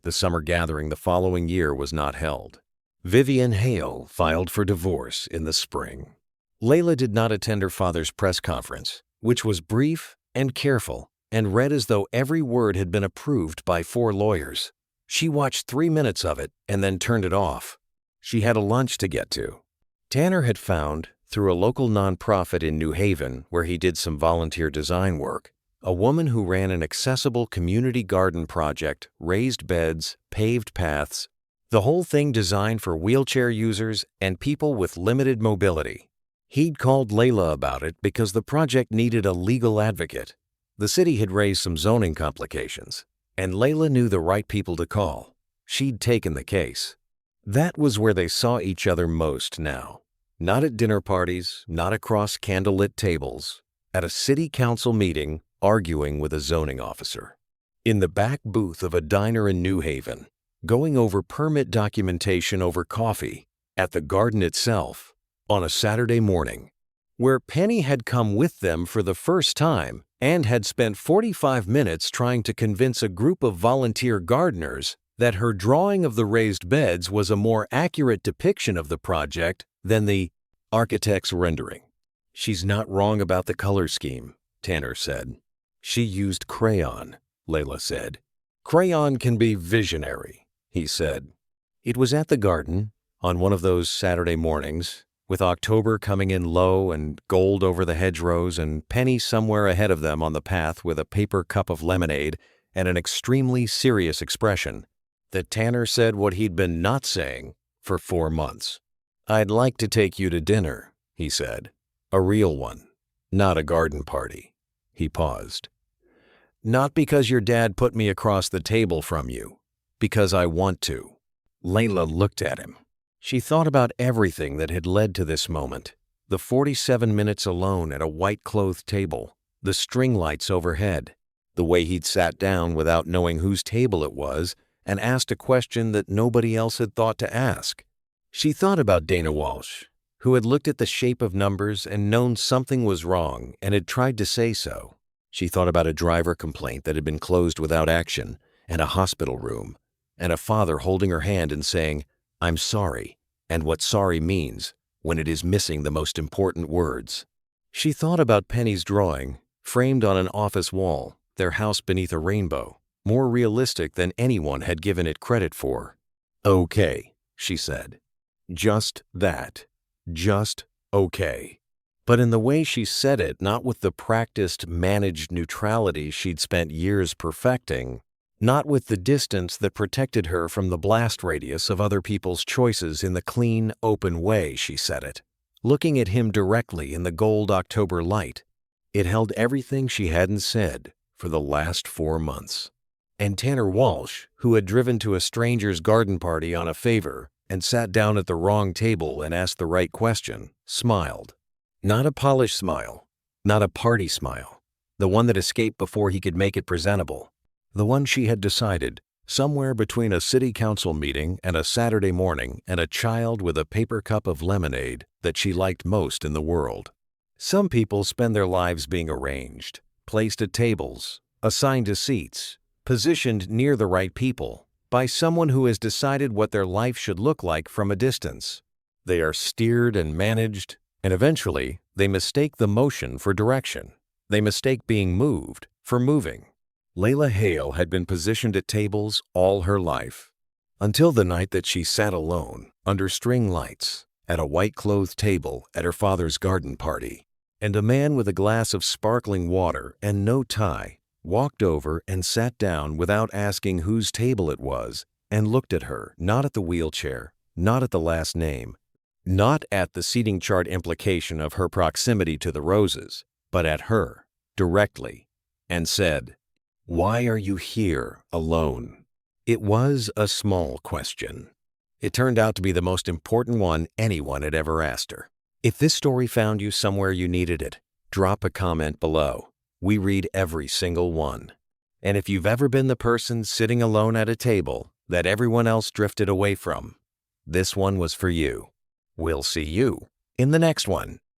The summer gathering the following year was not held. Vivian Hale filed for divorce in the spring. Layla did not attend her father's press conference, which was brief and careful and read as though every word had been approved by 4 lawyers. She watched 3 minutes of it and then turned it off. She had a lunch to get to. Tanner had found, through a local nonprofit in New Haven where he did some volunteer design work, a woman who ran an accessible community garden project, raised beds, paved paths, the whole thing designed for wheelchair users and people with limited mobility. He'd called Layla about it because the project needed a legal advocate. The city had raised some zoning complications, and Layla knew the right people to call. She'd taken the case. That was where they saw each other most now. Not at dinner parties, not across candlelit tables, at a city council meeting, arguing with a zoning officer. In the back booth of a diner in New Haven, going over permit documentation over coffee, at the garden itself, on a Saturday morning, where Penny had come with them for the first time and had spent 45 minutes trying to convince a group of volunteer gardeners that her drawing of the raised beds was a more accurate depiction of the project than the architect's rendering. "She's not wrong about the color scheme," Tanner said. "She used crayon," Layla said. "Crayon can be visionary," he said. It was at the garden, on one of those Saturday mornings, with October coming in low and gold over the hedgerows and Penny somewhere ahead of them on the path with a paper cup of lemonade and an extremely serious expression, that Tanner said what he'd been not saying for 4 months. "I'd like to take you to dinner," he said. "A real one, not a garden party." He paused. "Not because your dad put me across the table from you, because I want to." Layla looked at him. She thought about everything that had led to this moment. The 47 minutes alone at a white-clothed table, the string lights overhead, the way he'd sat down without knowing whose table it was and asked a question that nobody else had thought to ask. She thought about Dana Walsh, who had looked at the shape of numbers and known something was wrong and had tried to say so. She thought about a driver complaint that had been closed without action, and a hospital room, and a father holding her hand and saying, "I'm sorry," and what sorry means when it is missing the most important words. She thought about Penny's drawing, framed on an office wall, their house beneath a rainbow, more realistic than anyone had given it credit for. "Okay," she said. Just that. Just okay. But in the way she said it, not with the practiced, managed neutrality she'd spent years perfecting, not with the distance that protected her from the blast radius of other people's choices in the clean, open way she said it, looking at him directly in the gold October light. It held everything she hadn't said for the last 4 months. And Tanner Walsh, who had driven to a stranger's garden party on a favor and sat down at the wrong table and asked the right question, smiled. Not a polished smile, not a party smile, the one that escaped before he could make it presentable, the one she had decided, somewhere between a city council meeting and a Saturday morning and a child with a paper cup of lemonade, that she liked most in the world. Some people spend their lives being arranged, placed at tables, assigned to seats, positioned near the right people, by someone who has decided what their life should look like from a distance. They are steered and managed, and eventually they mistake the motion for direction. They mistake being moved for moving. Layla Hale had been positioned at tables all her life. Until the night that she sat alone, under string lights, at a white-clothed table at her father's garden party, and a man with a glass of sparkling water and no tie walked over and sat down without asking whose table it was and looked at her, not at the wheelchair, not at the last name, not at the seating chart implication of her proximity to the roses, but at her, directly, and said, "Why are you here alone?" It was a small question. It turned out to be the most important one anyone had ever asked her. If this story found you somewhere you needed it, drop a comment below. We read every single one. And if you've ever been the person sitting alone at a table that everyone else drifted away from, this one was for you. We'll see you in the next one.